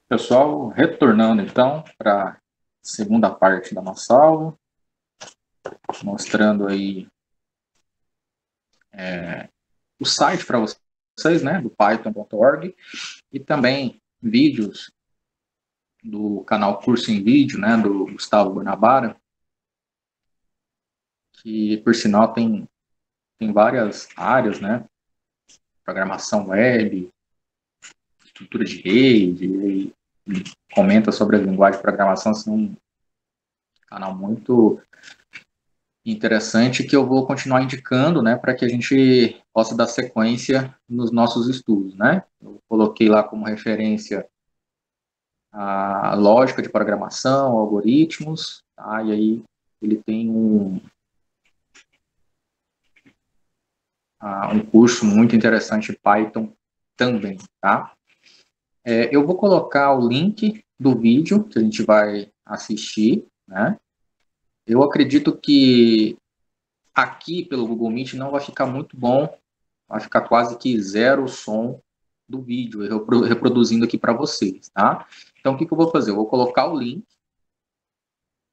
Pessoal, retornando então para a segunda parte da nossa aula, mostrando aí o site para vocês, né, do python.org, e também vídeos do canal Curso em Vídeo, né, do Gustavo Guanabara, que por sinal tem várias áreas, né, programação web, estrutura de rede, e comenta sobre as linguagens de programação, assim, um canal muito interessante que eu vou continuar indicando, né, para que a gente possa dar sequência nos nossos estudos, né? Eu coloquei lá como referência a lógica de programação, algoritmos, tá? E aí ele tem um curso muito interessante em Python também, tá? Eu vou colocar o link do vídeo que a gente vai assistir, né? Eu acredito que aqui pelo Google Meet não vai ficar muito bom, vai ficar quase que zero o som do vídeo, eu reproduzindo aqui para vocês, tá? Então, o que eu vou fazer? Eu vou colocar o link,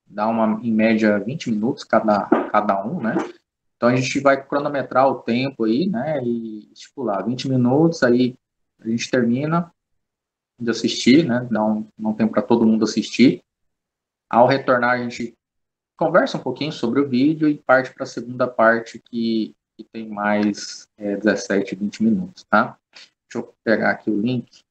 dá em média 20 minutos cada um, né? Então, a gente vai cronometrar o tempo aí, né? E estipular 20 minutos, aí a gente termina de assistir, né? Dá um tempo para todo mundo assistir. Ao retornar, a gente conversa um pouquinho sobre o vídeo e parte para a segunda parte que tem mais 17, 20 minutos, tá? Deixa eu pegar aqui o link.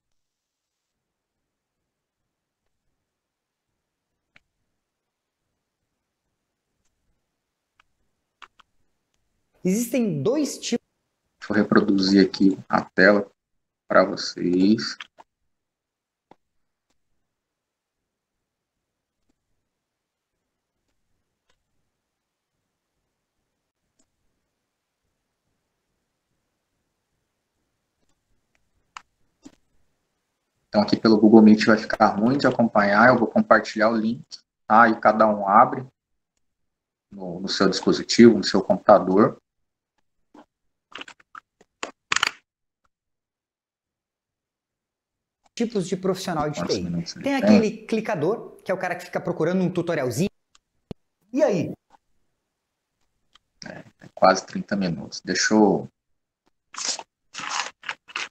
Existem dois tipos. Deixa eu reproduzir aqui a tela para vocês. Então, aqui pelo Google Meet vai ficar ruim de acompanhar. Eu vou compartilhar o link, tá? E cada um abre no seu dispositivo, no seu computador. Tipos de profissional de Quantos TI. minutos ele Tem aquele clicador, que é o cara que fica procurando um tutorialzinho. E aí? Quase 30 minutos. Deixa eu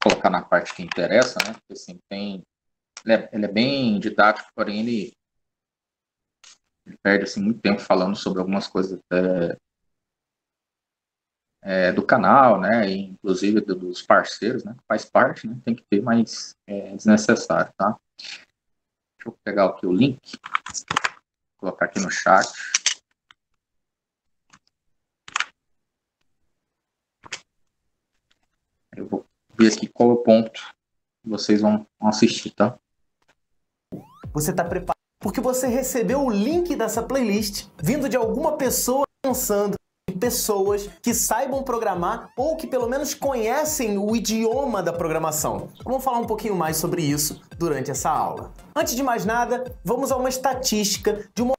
colocar na parte que interessa, né? Porque assim, ele é bem didático, porém ele perde assim, muito tempo falando sobre algumas coisas do canal, né? E, inclusive dos parceiros, né? Faz parte, né? Tem que ter, mas é desnecessário, tá? Deixa eu pegar aqui o link, colocar aqui no chat. Eu vou ver aqui qual é o ponto que vocês vão assistir, tá? Você está preparado? Porque você recebeu o link dessa playlist vindo de alguma pessoa pensando em pessoas que saibam programar ou que pelo menos conhecem o idioma da programação. Vamos falar um pouquinho mais sobre isso durante essa aula. Antes de mais nada, vamos a uma estatística de uma...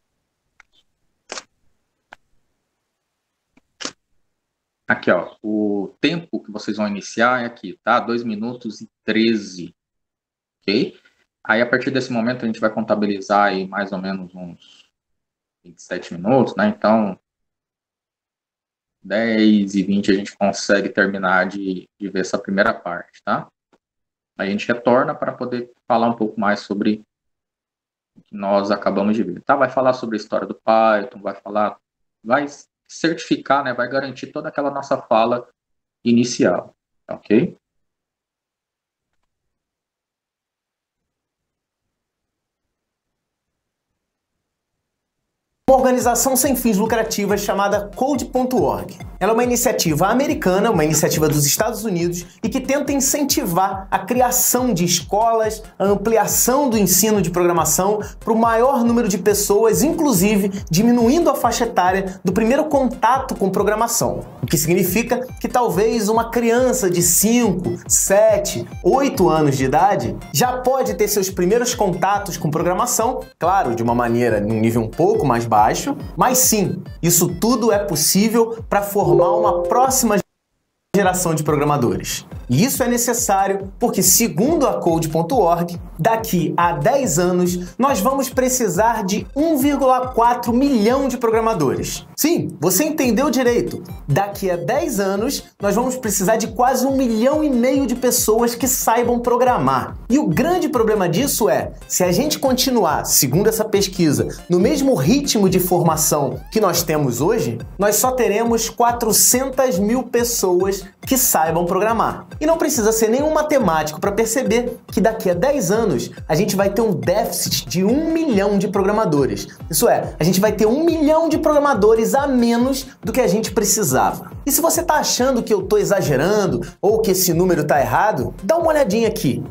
Aqui, ó, o tempo que vocês vão iniciar é aqui, tá? 2 minutos e 13, ok? Aí, a partir desse momento, a gente vai contabilizar aí mais ou menos uns 27 minutos, né? Então, 10 e 20 a gente consegue terminar de ver essa primeira parte, tá? Aí a gente retorna para poder falar um pouco mais sobre o que nós acabamos de ver, tá? Vai falar sobre a história do Python, vai certificar, né? Vai garantir toda aquela nossa fala inicial, ok? Uma organização sem fins lucrativas chamada Code.org. Ela é uma iniciativa americana, uma iniciativa dos Estados Unidos e que tenta incentivar a criação de escolas, a ampliação do ensino de programação para o maior número de pessoas, inclusive diminuindo a faixa etária do primeiro contato com programação. O que significa que talvez uma criança de 5, 7, 8 anos de idade já pode ter seus primeiros contatos com programação, claro, de uma maneira, num nível um pouco mais baixo, mas sim, isso tudo é possível para formar uma próxima geração de programadores. E isso é necessário porque, segundo a Code.org, daqui a 10 anos nós vamos precisar de 1,4 milhão de programadores. Sim, você entendeu direito. Daqui a 10 anos nós vamos precisar de quase 1,5 milhão de pessoas que saibam programar. E o grande problema disso é, se a gente continuar, segundo essa pesquisa, no mesmo ritmo de formação que nós temos hoje, nós só teremos 400 mil pessoas que saibam programar. E não precisa ser nenhum matemático para perceber que daqui a 10 anos a gente vai ter um déficit de 1 milhão de programadores. Isso é, a gente vai ter 1 milhão de programadores a menos do que a gente precisava. E se você está achando que eu estou exagerando ou que esse número está errado, dá uma olhadinha aqui.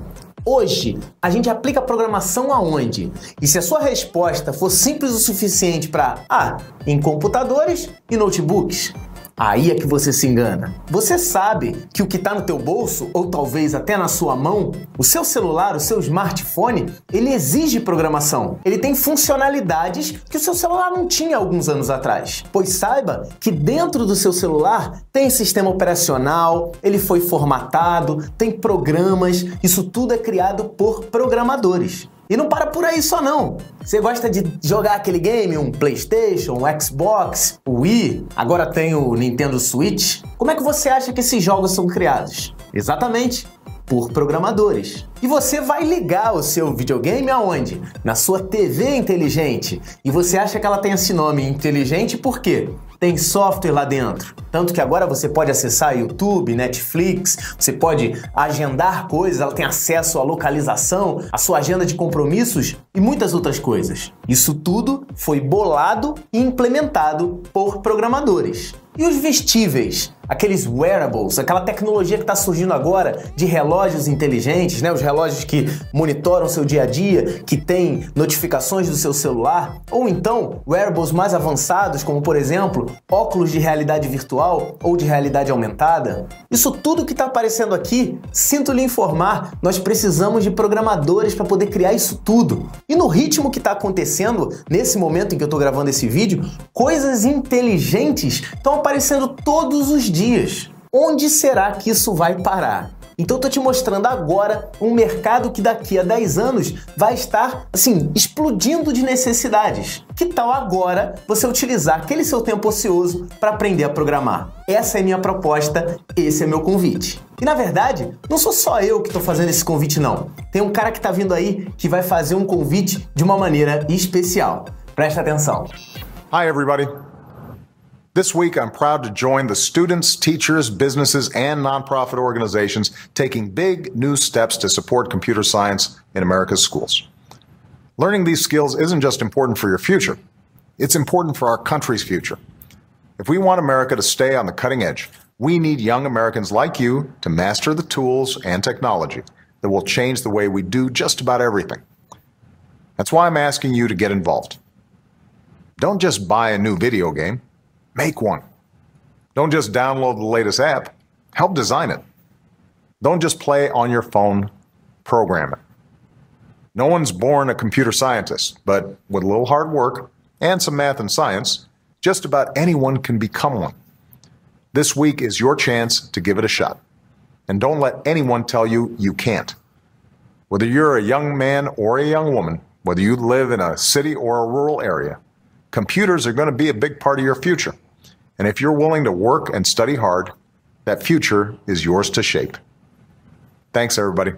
Hoje, a gente aplica programação aonde? E se a sua resposta for simples o suficiente para em computadores e notebooks, aí é que você se engana. Você sabe que o que está no teu bolso, ou talvez até na sua mão, o seu celular, o seu smartphone, ele exige programação. Ele tem funcionalidades que o seu celular não tinha alguns anos atrás. Pois saiba que dentro do seu celular tem sistema operacional, ele foi formatado, tem programas, isso tudo é criado por programadores. E não para por aí só não. Você gosta de jogar aquele game, um PlayStation, um Xbox, o Wii, agora tem o Nintendo Switch? Como é que você acha que esses jogos são criados? Exatamente, por programadores. E você vai ligar o seu videogame aonde? Na sua TV inteligente. E você acha que ela tem esse nome inteligente por quê? Tem software lá dentro. Tanto que agora você pode acessar YouTube, Netflix, você pode agendar coisas, ela tem acesso à localização, à sua agenda de compromissos e muitas outras coisas. Isso tudo foi bolado e implementado por programadores. E os vestíveis, aqueles wearables, aquela tecnologia que está surgindo agora de relógios inteligentes, né? Os relógios que monitoram o seu dia a dia, que tem notificações do seu celular, ou então wearables mais avançados, como por exemplo, óculos de realidade virtual ou de realidade aumentada. Isso tudo que está aparecendo aqui, sinto lhe informar, nós precisamos de programadores para poder criar isso tudo. E no ritmo que está acontecendo, nesse momento em que eu estou gravando esse vídeo, coisas inteligentes estão aparecendo todos os dias. Onde será que isso vai parar? Então eu tô te mostrando agora um mercado que daqui a 10 anos vai estar, assim, explodindo de necessidades. Que tal agora você utilizar aquele seu tempo ocioso para aprender a programar? Essa é a minha proposta, esse é meu convite. E na verdade, não sou só eu que tô fazendo esse convite não. Tem um cara que tá vindo aí que vai fazer um convite de uma maneira especial. Presta atenção. Hi everybody. This week, I'm proud to join the students, teachers, businesses, and nonprofit organizations taking big new steps to support computer science in America's schools. Learning these skills isn't just important for your future, it's important for our country's future. If we want America to stay on the cutting edge, we need young Americans like you to master the tools and technology that will change the way we do just about everything. That's why I'm asking you to get involved. Don't just buy a new video game. Make one. Don't just download the latest app. Help design it. Don't just play on your phone. Program it. No one's born a computer scientist, but with a little hard work and some math and science, just about anyone can become one. This week is your chance to give it a shot. And don't let anyone tell you you can't. Whether you're a young man or a young woman, whether you live in a city or a rural area, computers are going to be a big part of your future. And if you're willing to work and study hard, that future is yours to shape. Thanks, everybody.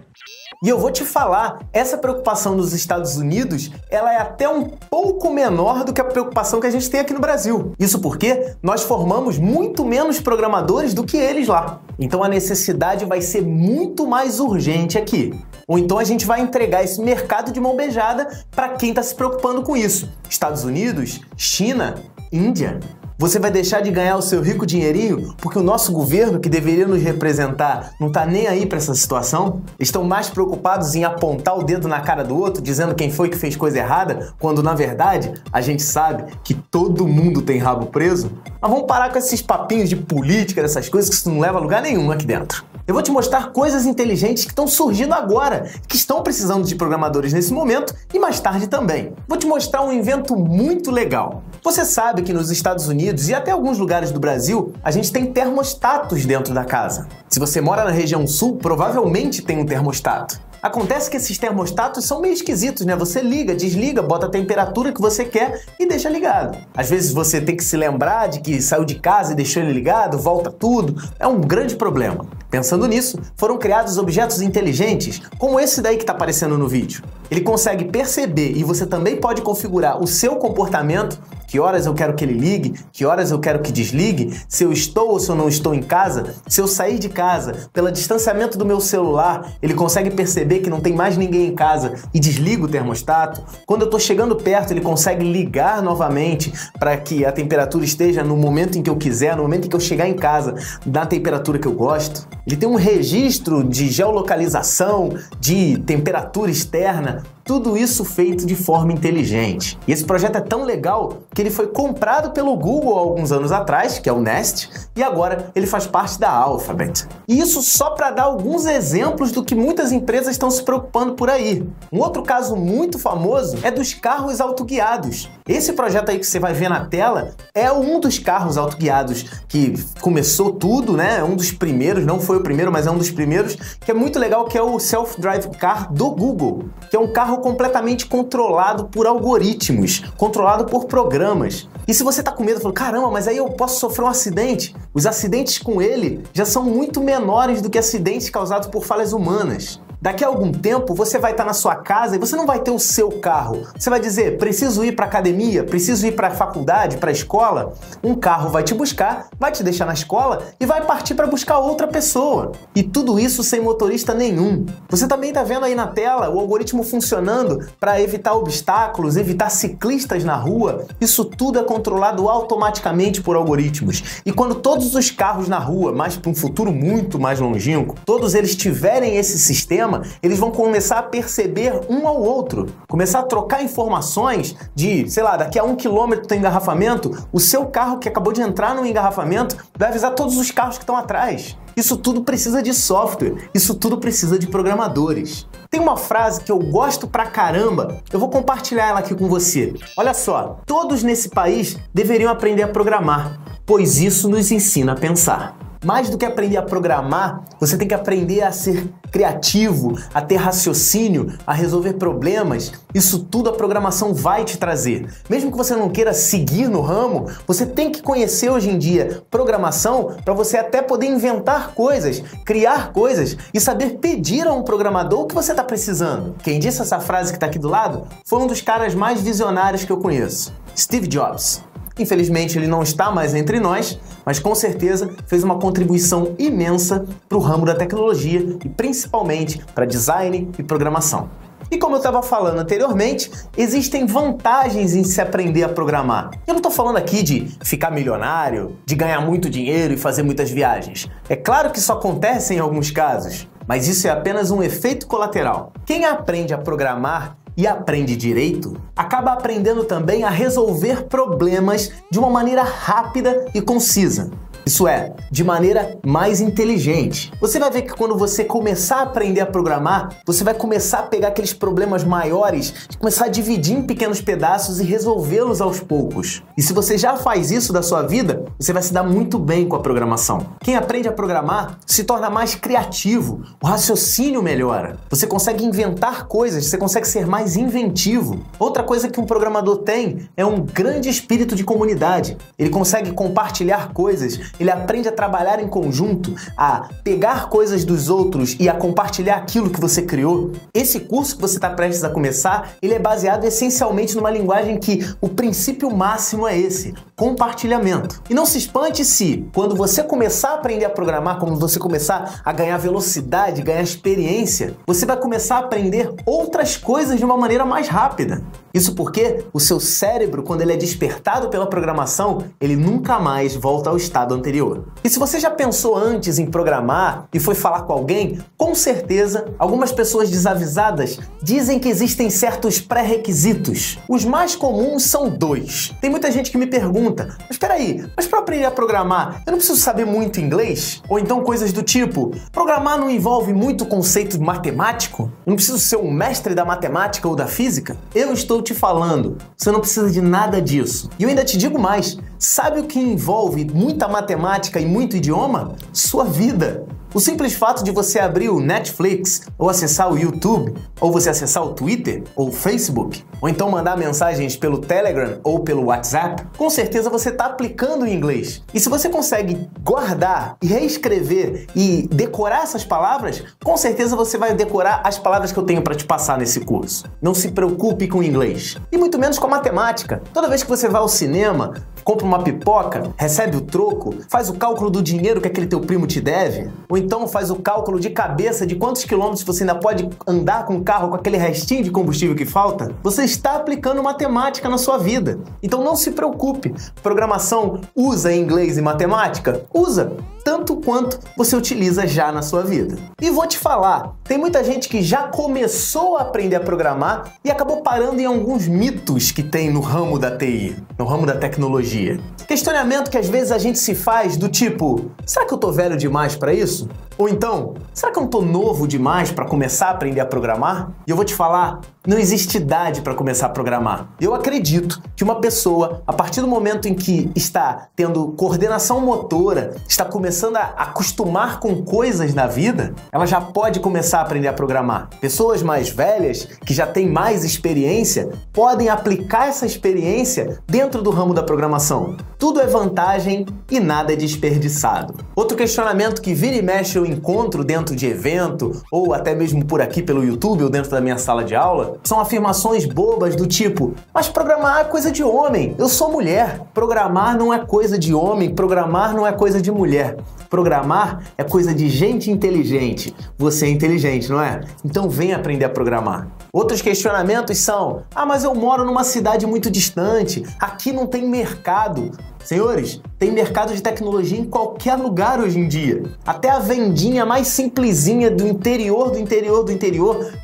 E eu vou te falar, essa preocupação nos Estados Unidos, ela é até um pouco menor do que a preocupação que a gente tem aqui no Brasil. Isso porque nós formamos muito menos programadores do que eles lá. Então a necessidade vai ser muito mais urgente aqui. Ou então a gente vai entregar esse mercado de mão beijada para quem está se preocupando com isso. Estados Unidos, China, Índia. Você vai deixar de ganhar o seu rico dinheirinho porque o nosso governo, que deveria nos representar, não está nem aí para essa situação? Estão mais preocupados em apontar o dedo na cara do outro, dizendo quem foi que fez coisa errada, quando na verdade a gente sabe que todo mundo tem rabo preso? Mas vamos parar com esses papinhos de política, dessas coisas que isso não leva a lugar nenhum aqui dentro. Eu vou te mostrar coisas inteligentes que estão surgindo agora, que estão precisando de programadores nesse momento e mais tarde também. Vou te mostrar um invento muito legal. Você sabe que nos Estados Unidos e até alguns lugares do Brasil, a gente tem termostatos dentro da casa. Se você mora na região sul, provavelmente tem um termostato. Acontece que esses termostatos são meio esquisitos, né? Você liga, desliga, bota a temperatura que você quer e deixa ligado. Às vezes você tem que se lembrar de que saiu de casa e deixou ele ligado, volta tudo. É um grande problema. Pensando nisso, foram criados objetos inteligentes, como esse daí que está aparecendo no vídeo. Ele consegue perceber e você também pode configurar o seu comportamento, que horas eu quero que ele ligue, que horas eu quero que desligue, se eu estou ou se eu não estou em casa, se eu sair de casa, pelo distanciamento do meu celular, ele consegue perceber que não tem mais ninguém em casa e desliga o termostato. Quando eu estou chegando perto, ele consegue ligar novamente para que a temperatura esteja no momento em que eu quiser, no momento em que eu chegar em casa, na temperatura que eu gosto. Ele tem um registro de geolocalização, de temperatura externa, tudo isso feito de forma inteligente. E esse projeto é tão legal que ele foi comprado pelo Google há alguns anos atrás, que é o Nest, e agora ele faz parte da Alphabet. E isso só para dar alguns exemplos do que muitas empresas estão se preocupando por aí. Um outro caso muito famoso é dos carros autoguiados. Esse projeto aí que você vai ver na tela é um dos carros autoguiados que começou tudo, né? Um dos primeiros, não foi o primeiro, mas é um dos primeiros, que é muito legal, que é o Self-Drive Car do Google, que é um carro completamente controlado por algoritmos, controlado por programas. E se você tá com medo, falando, caramba, mas aí eu posso sofrer um acidente. Os acidentes com ele já são muito menores do que acidentes causados por falhas humanas. Daqui a algum tempo, você vai estar na sua casa e você não vai ter o seu carro. Você vai dizer, preciso ir para a academia, preciso ir para a faculdade, para a escola. Um carro vai te buscar, vai te deixar na escola e vai partir para buscar outra pessoa. E tudo isso sem motorista nenhum. Você também está vendo aí na tela o algoritmo funcionando para evitar obstáculos, evitar ciclistas na rua. Isso tudo é controlado automaticamente por algoritmos. E quando todos os carros na rua, mas para um futuro muito mais longínquo, todos eles tiverem esse sistema, eles vão começar a perceber um ao outro, começar a trocar informações de, sei lá, daqui a 1 quilômetro tem engarrafamento, o seu carro que acabou de entrar no engarrafamento vai avisar todos os carros que estão atrás. Isso tudo precisa de software, isso tudo precisa de programadores. Tem uma frase que eu gosto pra caramba, eu vou compartilhar ela aqui com você. Olha só, todos nesse país deveriam aprender a programar, pois isso nos ensina a pensar. Mais do que aprender a programar, você tem que aprender a ser criativo, a ter raciocínio, a resolver problemas. Isso tudo a programação vai te trazer. Mesmo que você não queira seguir no ramo, você tem que conhecer hoje em dia programação para você até poder inventar coisas, criar coisas e saber pedir a um programador o que você está precisando. Quem disse essa frase que está aqui do lado foi um dos caras mais visionários que eu conheço, Steve Jobs. Infelizmente ele não está mais entre nós, mas com certeza fez uma contribuição imensa para o ramo da tecnologia e principalmente para design e programação. E como eu estava falando anteriormente, existem vantagens em se aprender a programar. Eu não estou falando aqui de ficar milionário, de ganhar muito dinheiro e fazer muitas viagens. É claro que isso acontece em alguns casos, mas isso é apenas um efeito colateral. Quem aprende a programar e aprende direito, acaba aprendendo também a resolver problemas de uma maneira rápida e concisa. Isso é, de maneira mais inteligente. Você vai ver que quando você começar a aprender a programar, você vai começar a pegar aqueles problemas maiores e começar a dividir em pequenos pedaços e resolvê-los aos poucos. E se você já faz isso da sua vida, você vai se dar muito bem com a programação. Quem aprende a programar se torna mais criativo, o raciocínio melhora. Você consegue inventar coisas, você consegue ser mais inventivo. Outra coisa que um programador tem é um grande espírito de comunidade. Ele consegue compartilhar coisas, ele aprende a trabalhar em conjunto, a pegar coisas dos outros e a compartilhar aquilo que você criou. Esse curso que você está prestes a começar, ele é baseado essencialmente numa linguagem que o princípio máximo é esse, compartilhamento. E não se espante se, quando você começar a aprender a programar, quando você começar a ganhar velocidade, ganhar experiência, você vai começar a aprender outras coisas de uma maneira mais rápida. Isso porque o seu cérebro, quando ele é despertado pela programação, ele nunca mais volta ao estado anterior. E se você já pensou antes em programar e foi falar com alguém, com certeza algumas pessoas desavisadas dizem que existem certos pré-requisitos. Os mais comuns são 2. Tem muita gente que me pergunta, mas peraí, mas para aprender a programar, eu não preciso saber muito inglês? Ou então coisas do tipo, programar não envolve muito conceito matemático? Eu não preciso ser um mestre da matemática ou da física? Eu estou te falando, você não precisa de nada disso. E eu ainda te digo mais, sabe o que envolve muita matemática e muito idioma? Sua vida. O simples fato de você abrir o Netflix, ou acessar o YouTube, ou você acessar o Twitter, ou o Facebook, ou então mandar mensagens pelo Telegram ou pelo WhatsApp, com certeza você está aplicando o inglês. E se você consegue guardar e reescrever e decorar essas palavras, com certeza você vai decorar as palavras que eu tenho para te passar nesse curso. Não se preocupe com o inglês. E muito menos com a matemática. Toda vez que você vai ao cinema, compra uma pipoca, recebe o troco, faz o cálculo do dinheiro que aquele teu primo te deve, ou então faz o cálculo de cabeça de quantos quilômetros você ainda pode andar com o carro com aquele restinho de combustível que falta, você está aplicando matemática na sua vida. Então não se preocupe. Programação usa inglês e matemática? Usa! Tanto quanto você utiliza já na sua vida. E vou te falar, tem muita gente que já começou a aprender a programar e acabou parando em alguns mitos que tem no ramo da TI, no ramo da tecnologia. Questionamento que às vezes a gente se faz do tipo, será que eu tô velho demais para isso? Ou então, será que eu não tô novo demais para começar a aprender a programar? E eu vou te falar, não existe idade para começar a programar. Eu acredito que uma pessoa, a partir do momento em que está tendo coordenação motora, está começando a acostumar com coisas na vida, ela já pode começar a aprender a programar. Pessoas mais velhas, que já têm mais experiência, podem aplicar essa experiência dentro do ramo da programação. Tudo é vantagem e nada é desperdiçado. Outro questionamento que vira e mexe eu encontro dentro de evento, ou até mesmo por aqui pelo YouTube ou dentro da minha sala de aula, são afirmações bobas do tipo, mas programar é coisa de homem, eu sou mulher. Programar não é coisa de homem, programar não é coisa de mulher. Programar é coisa de gente inteligente. Você é inteligente, não é? Então vem aprender a programar. Outros questionamentos são, mas eu moro numa cidade muito distante, aqui não tem mercado. Senhores, tem mercado de tecnologia em qualquer lugar hoje em dia. Até a vendinha mais simplesinha do interior,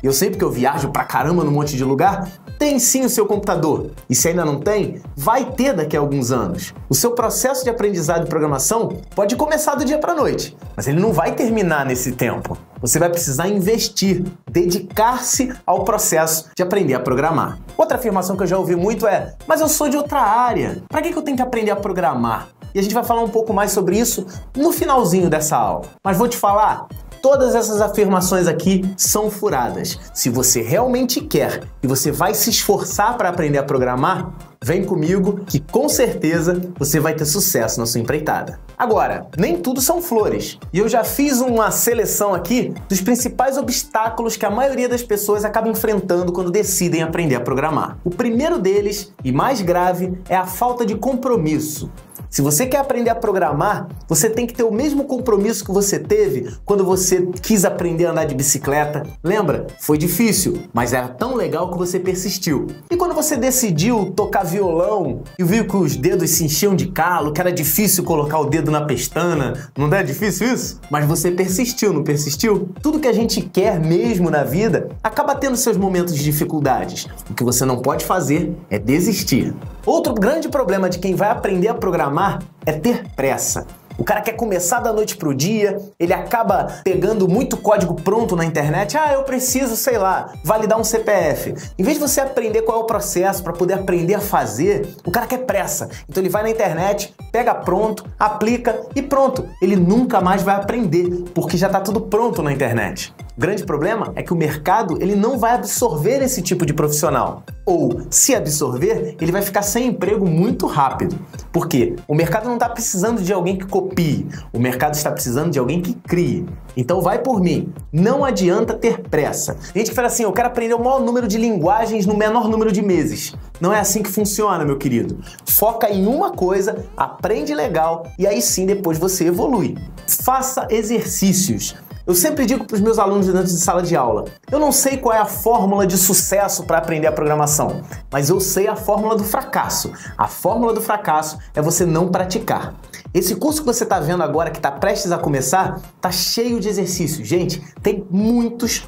e eu sei porque eu viajo pra caramba num monte de lugar, tem sim o seu computador. E se ainda não tem, vai ter daqui a alguns anos. O seu processo de aprendizado de programação pode começar do dia pra noite, mas ele não vai terminar nesse tempo. Você vai precisar investir, dedicar-se ao processo de aprender a programar. Outra afirmação que eu já ouvi muito é, mas eu sou de outra área, para que eu tenho que aprender a programar? E a gente vai falar um pouco mais sobre isso no finalzinho dessa aula. Mas vou te falar, todas essas afirmações aqui são furadas. Se você realmente quer e você vai se esforçar para aprender a programar, vem comigo que com certeza você vai ter sucesso na sua empreitada. Agora, nem tudo são flores. E eu já fiz uma seleção aqui dos principais obstáculos que a maioria das pessoas acaba enfrentando quando decidem aprender a programar. O primeiro deles, e mais grave, é a falta de compromisso. Se você quer aprender a programar, você tem que ter o mesmo compromisso que você teve quando você quis aprender a andar de bicicleta. Lembra? Foi difícil, mas era tão legal que você persistiu. E quando você decidiu tocar violão e viu que os dedos se enchiam de calo, que era difícil colocar o dedo na pestana, não é difícil isso? Mas você persistiu, não persistiu? Tudo que a gente quer mesmo na vida acaba tendo seus momentos de dificuldades. O que você não pode fazer é desistir. Outro grande problema de quem vai aprender a programar é ter pressa. O cara quer começar da noite pro dia, ele acaba pegando muito código pronto na internet. Eu preciso, sei lá, validar um CPF. Em vez de você aprender qual é o processo para poder aprender a fazer, o cara quer pressa. Então ele vai na internet, pega pronto, aplica e pronto. Ele nunca mais vai aprender, porque já está tudo pronto na internet. O grande problema é que o mercado ele não vai absorver esse tipo de profissional. Ou, se absorver, ele vai ficar sem emprego muito rápido. Por quê? O mercado não está precisando de alguém que copie, o mercado está precisando de alguém que crie. Então vai por mim, não adianta ter pressa. A gente fala assim, eu quero aprender o maior número de linguagens no menor número de meses. Não é assim que funciona, meu querido. Foca em uma coisa, aprende legal e aí sim depois você evolui. Faça exercícios. Eu sempre digo para os meus alunos dentro de sala de aula, eu não sei qual é a fórmula de sucesso para aprender a programação, mas eu sei a fórmula do fracasso. A fórmula do fracasso é você não praticar. Esse curso que você está vendo agora, que está prestes a começar, tá cheio de exercícios. Gente, tem muitos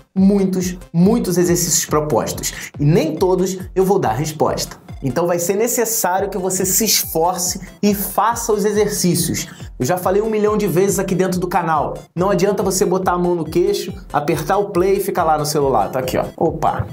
exercícios propostos. E nem todos eu vou dar a resposta. Então vai ser necessário que você se esforce e faça os exercícios. Eu já falei 1 milhão de vezes aqui dentro do canal. Não adianta você botar a mão no queixo, apertar o play e ficar lá no celular. Tá aqui, ó. Opa!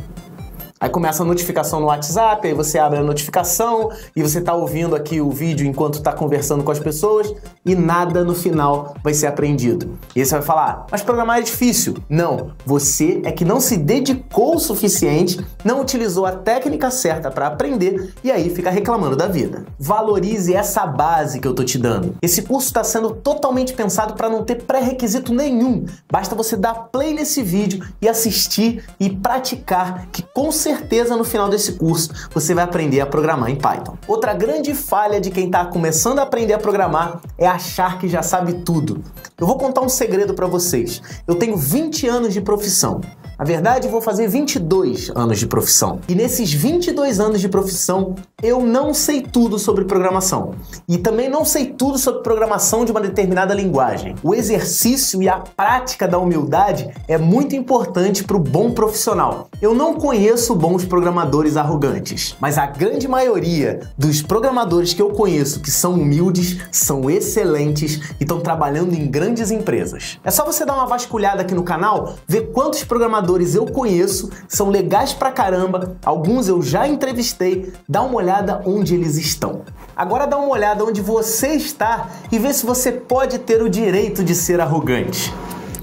Aí começa a notificação no WhatsApp, aí você abre a notificação e você tá ouvindo aqui o vídeo enquanto tá conversando com as pessoas e nada no final vai ser aprendido. E aí você vai falar, mas programar é difícil. Não, você é que não se dedicou o suficiente, não utilizou a técnica certa para aprender e aí fica reclamando da vida. Valorize essa base que eu tô te dando. Esse curso está sendo totalmente pensado para não ter pré-requisito nenhum. Basta você dar play nesse vídeo e assistir e praticar, que com certeza no final desse curso você vai aprender a programar em Python. Outra grande falha de quem está começando a aprender a programar é achar que já sabe tudo. Eu vou contar um segredo para vocês. Eu tenho 20 anos de profissão. Na verdade, eu vou fazer 22 anos de profissão. E nesses 22 anos de profissão, eu não sei tudo sobre programação. E também não sei tudo sobre programação de uma determinada linguagem. O exercício e a prática da humildade é muito importante para o bom profissional. Eu não conheço bons programadores arrogantes, mas a grande maioria dos programadores que eu conheço que são humildes, são excelentes e estão trabalhando em grandes empresas. É só você dar uma vasculhada aqui no canal, ver quantos programadores eu conheço, são legais pra caramba, alguns eu já entrevistei, dá uma olhada onde eles estão. Agora dá uma olhada onde você está e vê se você pode ter o direito de ser arrogante.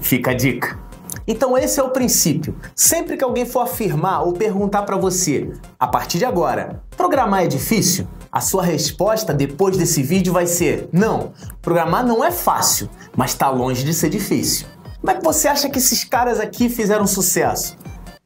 Fica a dica. Então esse é o princípio. Sempre que alguém for afirmar ou perguntar para você, a partir de agora, programar é difícil? A sua resposta depois desse vídeo vai ser, não, programar não é fácil, mas está longe de ser difícil. Como é que você acha que esses caras aqui fizeram sucesso?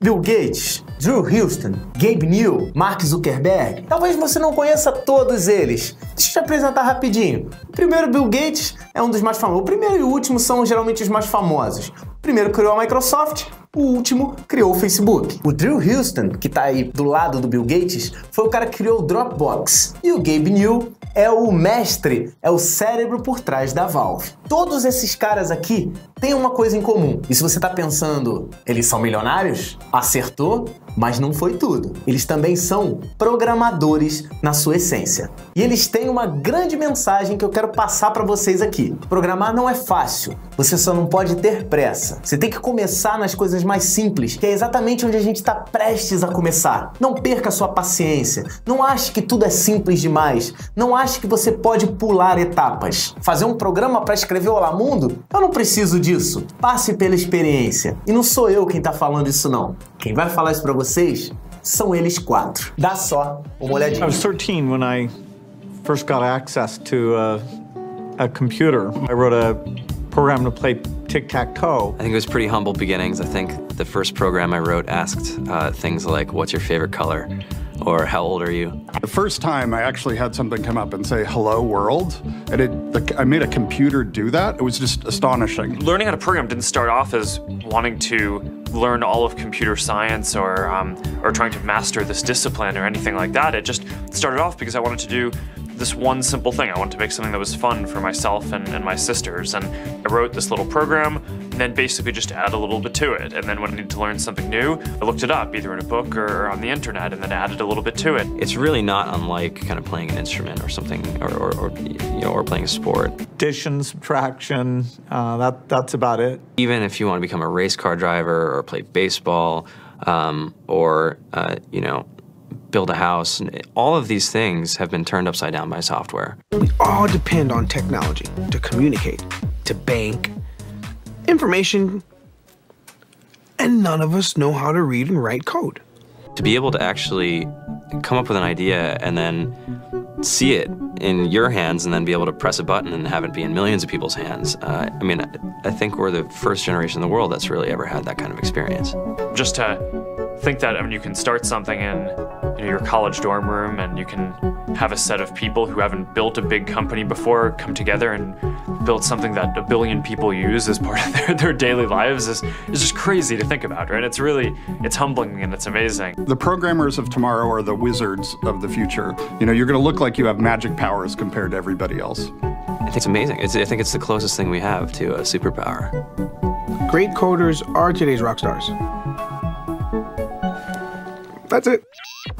Bill Gates, Drew Houston, Gabe New, Mark Zuckerberg. Talvez você não conheça todos eles. Deixa eu te apresentar rapidinho. O primeiro, Bill Gates, é um dos mais famosos. O primeiro e o último são geralmente os mais famosos. O primeiro criou a Microsoft, o último criou o Facebook. O Drew Houston, que tá aí do lado do Bill Gates, foi o cara que criou o Dropbox. E o Gabe New é o mestre, é o cérebro por trás da Valve. Todos esses caras aqui têm uma coisa em comum. E se você tá pensando, eles são milionários? Acertou, mas não foi tudo. Eles também são programadores na sua essência. E eles têm uma grande mensagem que eu quero passar para vocês aqui. Programar não é fácil, você só não pode ter pressa. Você tem que começar nas coisas mais simples, que é exatamente onde a gente está prestes a começar. Não perca a sua paciência, não ache que tudo é simples demais, não ache que você pode pular etapas. Fazer um programa para escrever Olá Mundo? Eu não preciso disso. Passe pela experiência. E não sou eu quem está falando isso não. Quem vai falar isso para vocês são eles 4. Dá só uma olhadinha. I was 13 when I first got access to a computer. I wrote a program to play tic-tac-toe. I think it was pretty humble beginnings. I think the first program I wrote asked things like, what's your favorite color? Or how old are you? The first time I actually had something come up and say, hello world, and I made a computer do that. It was just astonishing. Learning how to program didn't start off as wanting to learn all of computer science or trying to master this discipline or anything like that. It just started off because I wanted to do this one simple thing. I wanted to make something that was fun for myself and my sisters. And I wrote this little program and then basically just add a little bit to it. And then when I needed to learn something new, I looked it up either in a book or on the internet and then added a little bit to it. It's really not unlike kind of playing an instrument or something or playing a sport. Addition, subtraction, that's about it. Even if you want to become a race car driver or play baseball or build a house, all of these things have been turned upside down by software. We all depend on technology to communicate, to bank, information, and none of us know how to read and write code. To be able to actually come up with an idea and then see it in your hands and then be able to press a button and have it be in millions of people's hands. I think we're the first generation in the world that's really ever had that kind of experience. Just to think that you can start something in your college dorm room and you can have a set of people who haven't built a big company before come together and build something that 1 billion people use as part of their daily lives is just crazy to think about, right? It's humbling and it's amazing. The programmers of tomorrow are the wizards of the future. You're going to look like you have magic powers compared to everybody else. think it's amazing. I think it's the closest thing we have to a superpower. Great coders are today's rock stars. That's it.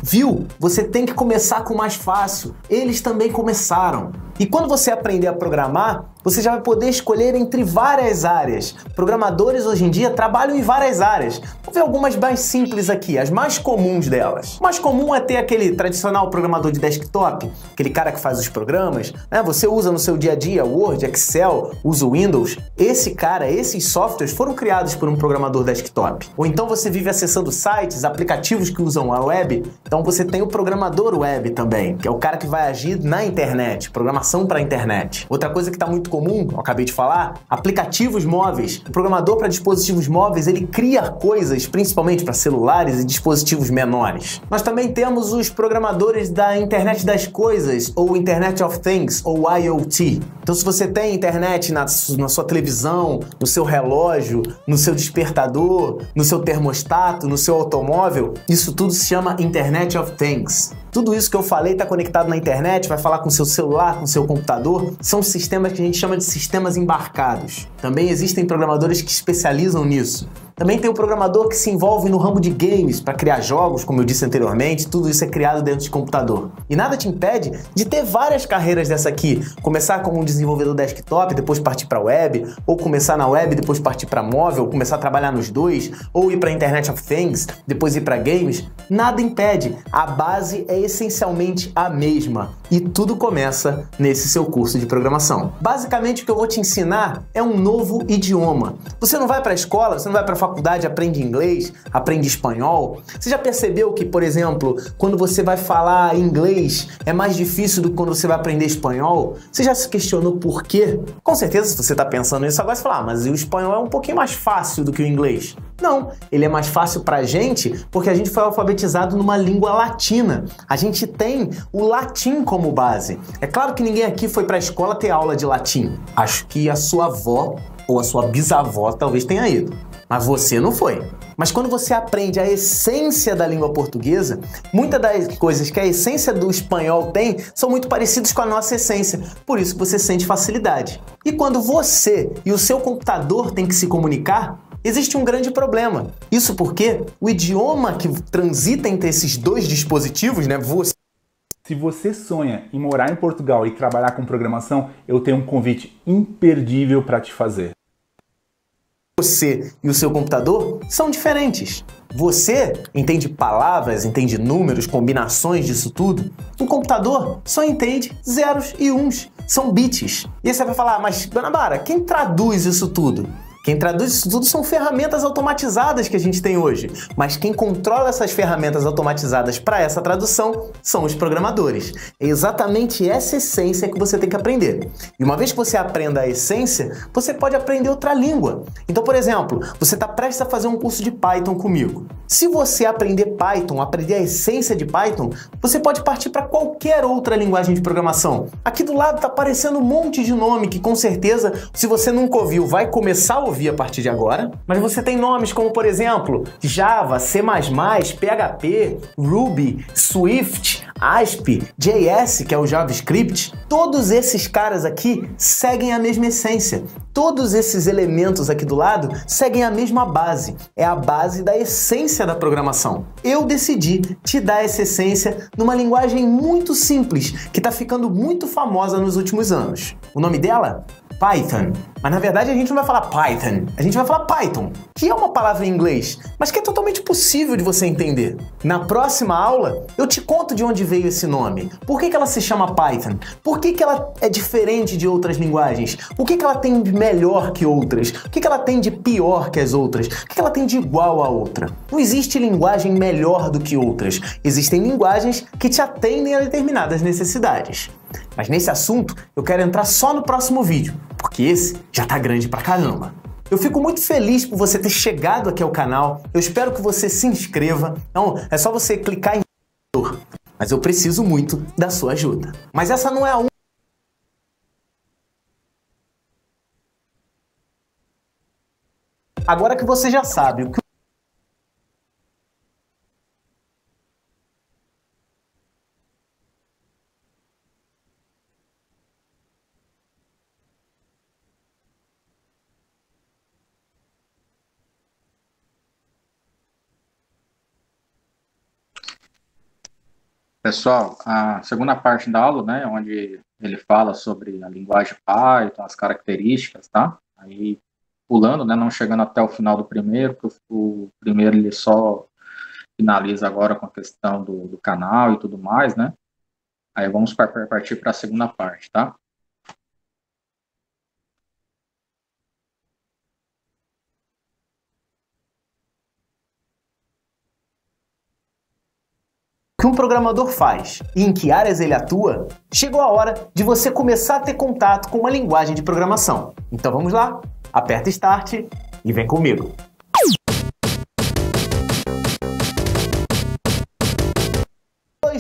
Viu? Você tem que começar com o mais fácil. Eles também começaram. E quando você aprender a programar, você já vai poder escolher entre várias áreas. Programadores hoje em dia trabalham em várias áreas. Vou ver algumas mais simples aqui, as mais comuns delas. O mais comum é ter aquele tradicional programador de desktop, aquele cara que faz os programas, né? Você usa no seu dia a dia Word, Excel, usa o Windows. Esse cara, esses softwares foram criados por um programador desktop. Ou então você vive acessando sites, aplicativos que usam a web. Então você tem o programador web também, que é o cara que vai agir na internet, programação para a internet. Outra coisa que está muito comum, eu acabei de falar, aplicativos móveis. O programador para dispositivos móveis, ele cria coisas principalmente para celulares e dispositivos menores. Nós também temos os programadores da internet das coisas, ou Internet of Things, ou IoT. Então se você tem internet na sua televisão, no seu relógio, no seu despertador, no seu termostato, no seu automóvel, isso tudo se chama Internet of Things. Tudo isso que eu falei está conectado na internet, vai falar com seu celular, com seu computador. São sistemas que a gente chama de sistemas embarcados. Também existem programadores que especializam nisso. Também tem o programador que se envolve no ramo de games para criar jogos, como eu disse anteriormente, tudo isso é criado dentro de computador. E nada te impede de ter várias carreiras dessa aqui. Começar como um desenvolvedor desktop, depois partir para web, ou começar na web, depois partir para móvel, começar a trabalhar nos dois, ou ir para Internet of Things, depois ir para games. Nada impede. A base é essencialmente a mesma e tudo começa nesse seu curso de programação. Basicamente o que eu vou te ensinar é um novo idioma. Você não vai para a escola, você não vai para a faculdade, aprende inglês, aprende espanhol. Você já percebeu que, por exemplo, quando você vai falar inglês é mais difícil do que quando você vai aprender espanhol? Você já se questionou por quê? Com certeza, se você está pensando nisso agora, você fala, mas o espanhol é um pouquinho mais fácil do que o inglês. Não, ele é mais fácil pra gente porque a gente foi alfabetizado numa língua latina. A gente tem o latim como base. É claro que ninguém aqui foi pra escola ter aula de latim. Acho que a sua avó ou a sua bisavó talvez tenha ido. Mas você não foi. Mas quando você aprende a essência da língua portuguesa, muitas das coisas que a essência do espanhol tem são muito parecidas com a nossa essência. Por isso que você sente facilidade. E quando você e o seu computador têm que se comunicar, existe um grande problema. Isso porque o idioma que transita entre esses dois dispositivos, né? Se você sonha em morar em Portugal e trabalhar com programação, eu tenho um convite imperdível para te fazer. Você e o seu computador são diferentes. Você entende palavras, entende números, combinações disso tudo. O computador só entende zeros e uns. São bits. E aí você vai falar, mas Dona Bara, quem traduz isso tudo? Quem traduz isso tudo são ferramentas automatizadas que a gente tem hoje, mas quem controla essas ferramentas automatizadas para essa tradução são os programadores. É exatamente essa essência que você tem que aprender. E uma vez que você aprenda a essência, você pode aprender outra língua. Então, por exemplo, você está prestes a fazer um curso de Python comigo. Se você aprender Python, aprender a essência de Python, você pode partir para qualquer outra linguagem de programação. Aqui do lado está aparecendo um monte de nome que com certeza, se você nunca ouviu, vai começar a ouvir a partir de agora, mas você tem nomes como, por exemplo, Java, C++, PHP, Ruby, Swift, ASP, JS, que é o JavaScript. Todos esses caras aqui seguem a mesma essência. Todos esses elementos aqui do lado seguem a mesma base. É a base da essência da programação. Eu decidi te dar essa essência numa linguagem muito simples, que está ficando muito famosa nos últimos anos. O nome dela? Python. Mas na verdade a gente não vai falar Python, a gente vai falar Python, que é uma palavra em inglês, mas que é totalmente possível de você entender. Na próxima aula eu te conto de onde veio esse nome, por que ela se chama Python, por que ela é diferente de outras linguagens, o que ela tem de melhor que outras, o que ela tem de pior que as outras, o que ela tem de igual a outra. Não existe linguagem melhor do que outras, existem linguagens que te atendem a determinadas necessidades. Mas nesse assunto eu quero entrar só no próximo vídeo, porque esse já tá grande pra caramba. Eu fico muito feliz por você ter chegado aqui ao canal, eu espero que você se inscreva, então é só você clicar em mas eu preciso muito da sua ajuda. Mas essa não é a única. Agora que você já sabe o que Pessoal, a segunda parte da aula, né, onde ele fala sobre a linguagem Python, as características, tá? Aí, pulando, né, não chegando até o final do primeiro, porque o primeiro ele só finaliza agora com a questão do canal e tudo mais, né? Aí vamos partir para a segunda parte, tá? O que um programador faz e em que áreas ele atua, chegou a hora de você começar a ter contato com uma linguagem de programação. Então vamos lá, aperta Start e vem comigo.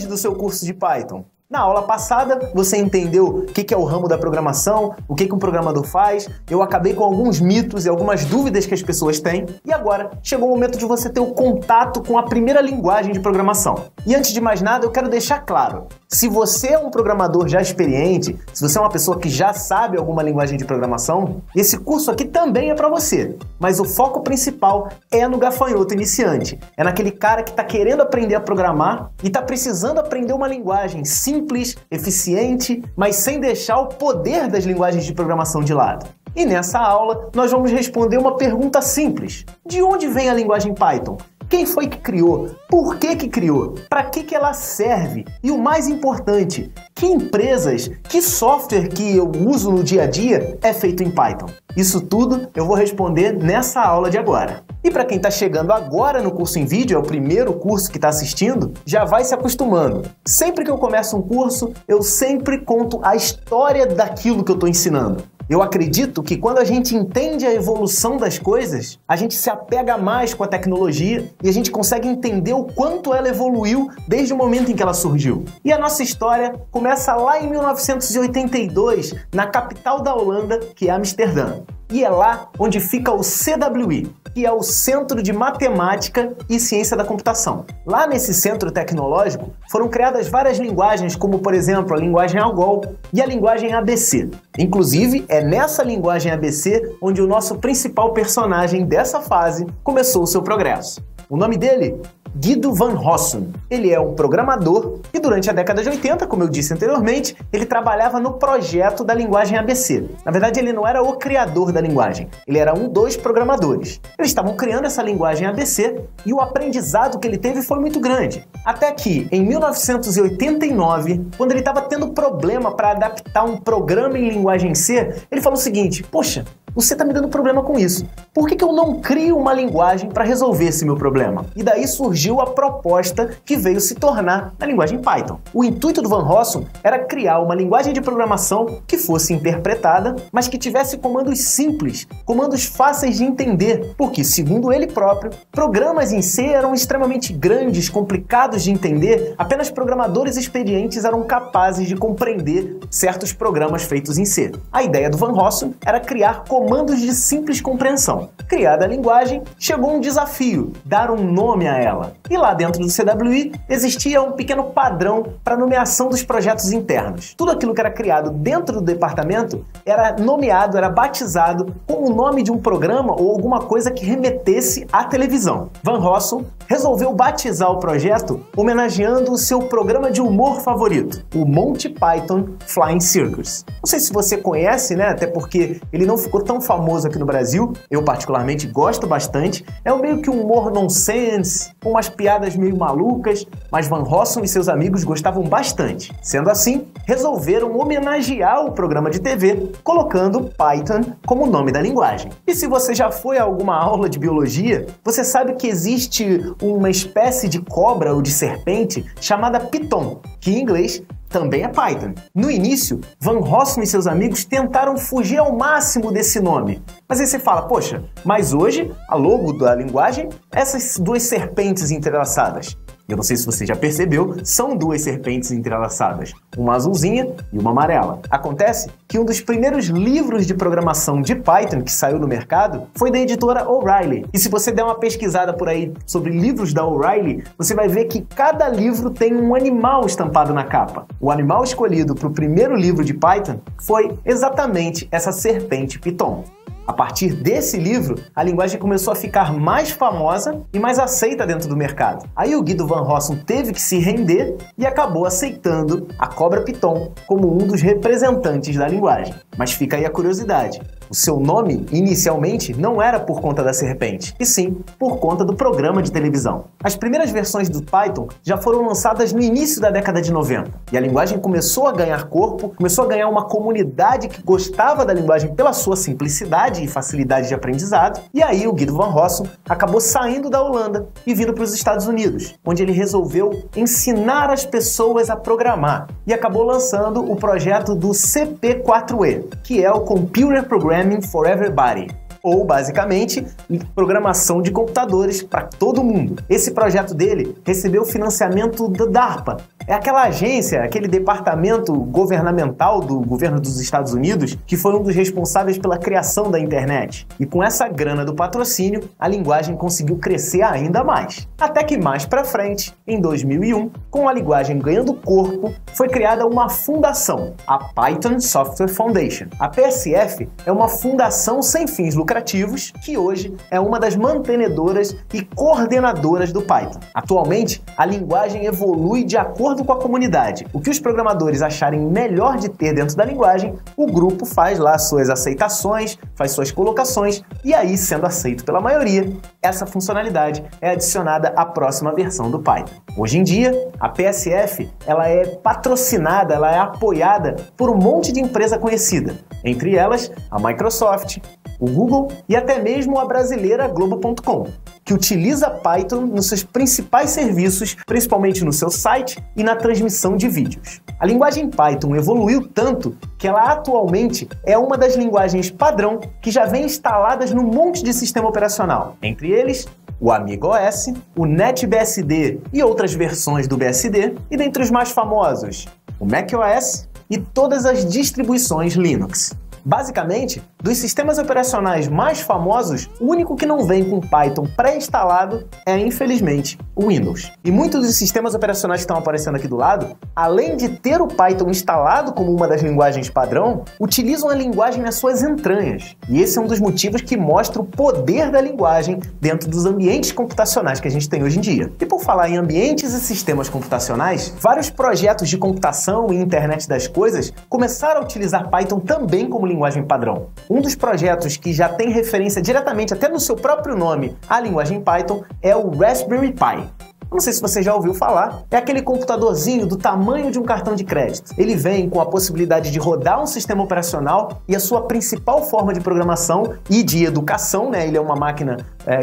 Do seu curso de Python. Na aula passada, você entendeu o que é o ramo da programação, o que um programador faz, eu acabei com alguns mitos e algumas dúvidas que as pessoas têm, e agora chegou o momento de você ter o contato com a primeira linguagem de programação. E antes de mais nada, eu quero deixar claro, se você é um programador já experiente, se você é uma pessoa que já sabe alguma linguagem de programação, esse curso aqui também é para você, mas o foco principal é no gafanhoto iniciante, é naquele cara que está querendo aprender a programar e está precisando aprender uma linguagem simples, eficiente, mas sem deixar o poder das linguagens de programação de lado. E nessa aula, nós vamos responder uma pergunta simples. De onde vem a linguagem Python? Quem foi que criou? Por que criou? Para que ela serve? E o mais importante, que empresas, que software que eu uso no dia a dia é feito em Python? Isso tudo eu vou responder nessa aula de agora. E para quem está chegando agora no curso em vídeo, é o primeiro curso que está assistindo, já vai se acostumando. Sempre que eu começo um curso, eu sempre conto a história daquilo que eu estou ensinando. Eu acredito que quando a gente entende a evolução das coisas, a gente se apega mais com a tecnologia e a gente consegue entender o quanto ela evoluiu desde o momento em que ela surgiu. E a nossa história começa lá em 1982, na capital da Holanda, que é Amsterdã. E é lá onde fica o CWI, que é o Centro de Matemática e Ciência da Computação. Lá nesse centro tecnológico foram criadas várias linguagens, como por exemplo a linguagem ALGOL e a linguagem ABC. Inclusive, é nessa linguagem ABC onde o nosso principal personagem dessa fase começou o seu progresso. O nome dele? Guido van Rossum. Ele é um programador e durante a década de 80, como eu disse anteriormente, ele trabalhava no projeto da linguagem ABC. Na verdade, ele não era o criador da linguagem, ele era um dos programadores. Eles estavam criando essa linguagem ABC e o aprendizado que ele teve foi muito grande. Até que, em 1989, quando ele estava tendo problema para adaptar um programa em linguagem C, ele falou o seguinte: poxa, você está me dando problema com isso. Por que eu não crio uma linguagem para resolver esse meu problema? E daí surgiu a proposta que veio se tornar a linguagem Python. O intuito do Van Rossum era criar uma linguagem de programação que fosse interpretada, mas que tivesse comandos simples, comandos fáceis de entender, porque, segundo ele próprio, programas em C eram extremamente grandes, complicados de entender, apenas programadores experientes eram capazes de compreender certos programas feitos em C. A ideia do Van Rossum era criar comandos de simples compreensão. Criada a linguagem, chegou um desafio, dar um nome a ela. E lá dentro do CWI existia um pequeno padrão para nomeação dos projetos internos. Tudo aquilo que era criado dentro do departamento era nomeado, era batizado com o nome de um programa ou alguma coisa que remetesse à televisão. Van Rossum resolveu batizar o projeto homenageando o seu programa de humor favorito, o Monty Python Flying Circus. Não sei se você conhece, né? Até porque ele não ficou tão famoso aqui no Brasil. Eu particularmente gosto bastante. É meio que um humor nonsense, com umas piadas meio malucas, mas Van Rossum e seus amigos gostavam bastante. Sendo assim, resolveram homenagear o programa de TV, colocando Python como nome da linguagem. E se você já foi a alguma aula de biologia, você sabe que existe uma espécie de cobra ou de serpente chamada Python, que em inglês também é Python. No início, Van Rossum e seus amigos tentaram fugir ao máximo desse nome. Mas aí você fala, poxa, mas hoje a logo da linguagem é essas duas serpentes entrelaçadas. Eu não sei se você já percebeu, são duas serpentes entrelaçadas, uma azulzinha e uma amarela. Acontece que um dos primeiros livros de programação de Python que saiu no mercado foi da editora O'Reilly. E se você der uma pesquisada por aí sobre livros da O'Reilly, você vai ver que cada livro tem um animal estampado na capa. O animal escolhido para o primeiro livro de Python foi exatamente essa serpente Python. A partir desse livro, a linguagem começou a ficar mais famosa e mais aceita dentro do mercado. Aí o Guido Van Rossum teve que se render e acabou aceitando a cobra Python como um dos representantes da linguagem. Mas fica aí a curiosidade. O seu nome, inicialmente, não era por conta da serpente, e sim por conta do programa de televisão. As primeiras versões do Python já foram lançadas no início da década de 90, e a linguagem começou a ganhar corpo, começou a ganhar uma comunidade que gostava da linguagem pela sua simplicidade e facilidade de aprendizado, e aí o Guido Van Rossum acabou saindo da Holanda e vindo para os Estados Unidos, onde ele resolveu ensinar as pessoas a programar, e acabou lançando o projeto do CP4E, que é o Computer Programming for Everybody, ou basicamente programação de computadores para todo mundo. Esse projeto dele recebeu financiamento da DARPA. É aquela agência, aquele departamento governamental do governo dos Estados Unidos que foi um dos responsáveis pela criação da internet. E com essa grana do patrocínio, a linguagem conseguiu crescer ainda mais. Até que mais pra frente, em 2001, com a linguagem ganhando corpo, foi criada uma fundação, a Python Software Foundation. A PSF é uma fundação sem fins lucrativos que hoje é uma das mantenedoras e coordenadoras do Python. Atualmente, a linguagem evolui de acordo com a comunidade. O que os programadores acharem melhor de ter dentro da linguagem, o grupo faz lá suas aceitações, faz suas colocações e aí, sendo aceito pela maioria, essa funcionalidade é adicionada à próxima versão do Python. Hoje em dia, a PSF ela é patrocinada, ela é apoiada por um monte de empresa conhecida, entre elas a Microsoft, o Google e até mesmo a brasileira Globo.com, que utiliza Python nos seus principais serviços, principalmente no seu site e na transmissão de vídeos. A linguagem Python evoluiu tanto que ela atualmente é uma das linguagens padrão que já vem instaladas num monte de sistema operacional, entre eles o AmigaOS, o NetBSD e outras versões do BSD, e dentre os mais famosos, o macOS e todas as distribuições Linux. Basicamente, dos sistemas operacionais mais famosos, o único que não vem com Python pré-instalado é, infelizmente, o Windows. E muitos dos sistemas operacionais que estão aparecendo aqui do lado, além de ter o Python instalado como uma das linguagens padrão, utilizam a linguagem nas suas entranhas. E esse é um dos motivos que mostra o poder da linguagem dentro dos ambientes computacionais que a gente tem hoje em dia. E por falar em ambientes e sistemas computacionais, vários projetos de computação e internet das coisas começaram a utilizar Python também como linguagem padrão. Um dos projetos que já tem referência diretamente até no seu próprio nome à linguagem Python é o Raspberry Pi. Não sei se você já ouviu falar, é aquele computadorzinho do tamanho de um cartão de crédito. Ele vem com a possibilidade de rodar um sistema operacional e a sua principal forma de programação e de educação, né? Ele é uma máquina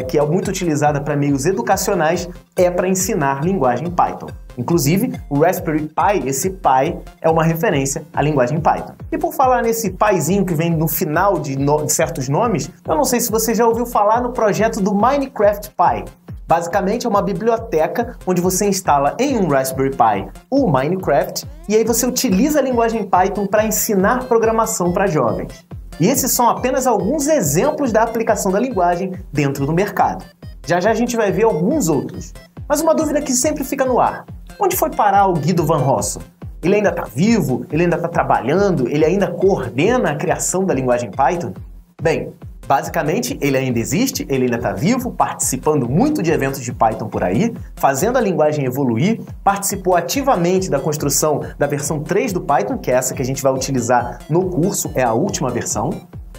que é muito utilizada para meios educacionais, é para ensinar linguagem Python. Inclusive, o Raspberry Pi, esse Pi, é uma referência à linguagem Python. E por falar nesse Pizinho que vem no final de certos nomes, eu não sei se você já ouviu falar no projeto do Minecraft Pi. Basicamente é uma biblioteca onde você instala em um Raspberry Pi o Minecraft e aí você utiliza a linguagem Python para ensinar programação para jovens. E esses são apenas alguns exemplos da aplicação da linguagem dentro do mercado. Já já a gente vai ver alguns outros. Mas uma dúvida que sempre fica no ar. Onde foi parar o Guido Van Rossum? Ele ainda está vivo? Ele ainda está trabalhando? Ele ainda coordena a criação da linguagem Python? Bem, basicamente, ele ainda existe, ele ainda está vivo, participando muito de eventos de Python por aí, fazendo a linguagem evoluir, participou ativamente da construção da versão 3 do Python, que é essa que a gente vai utilizar no curso, é a última versão.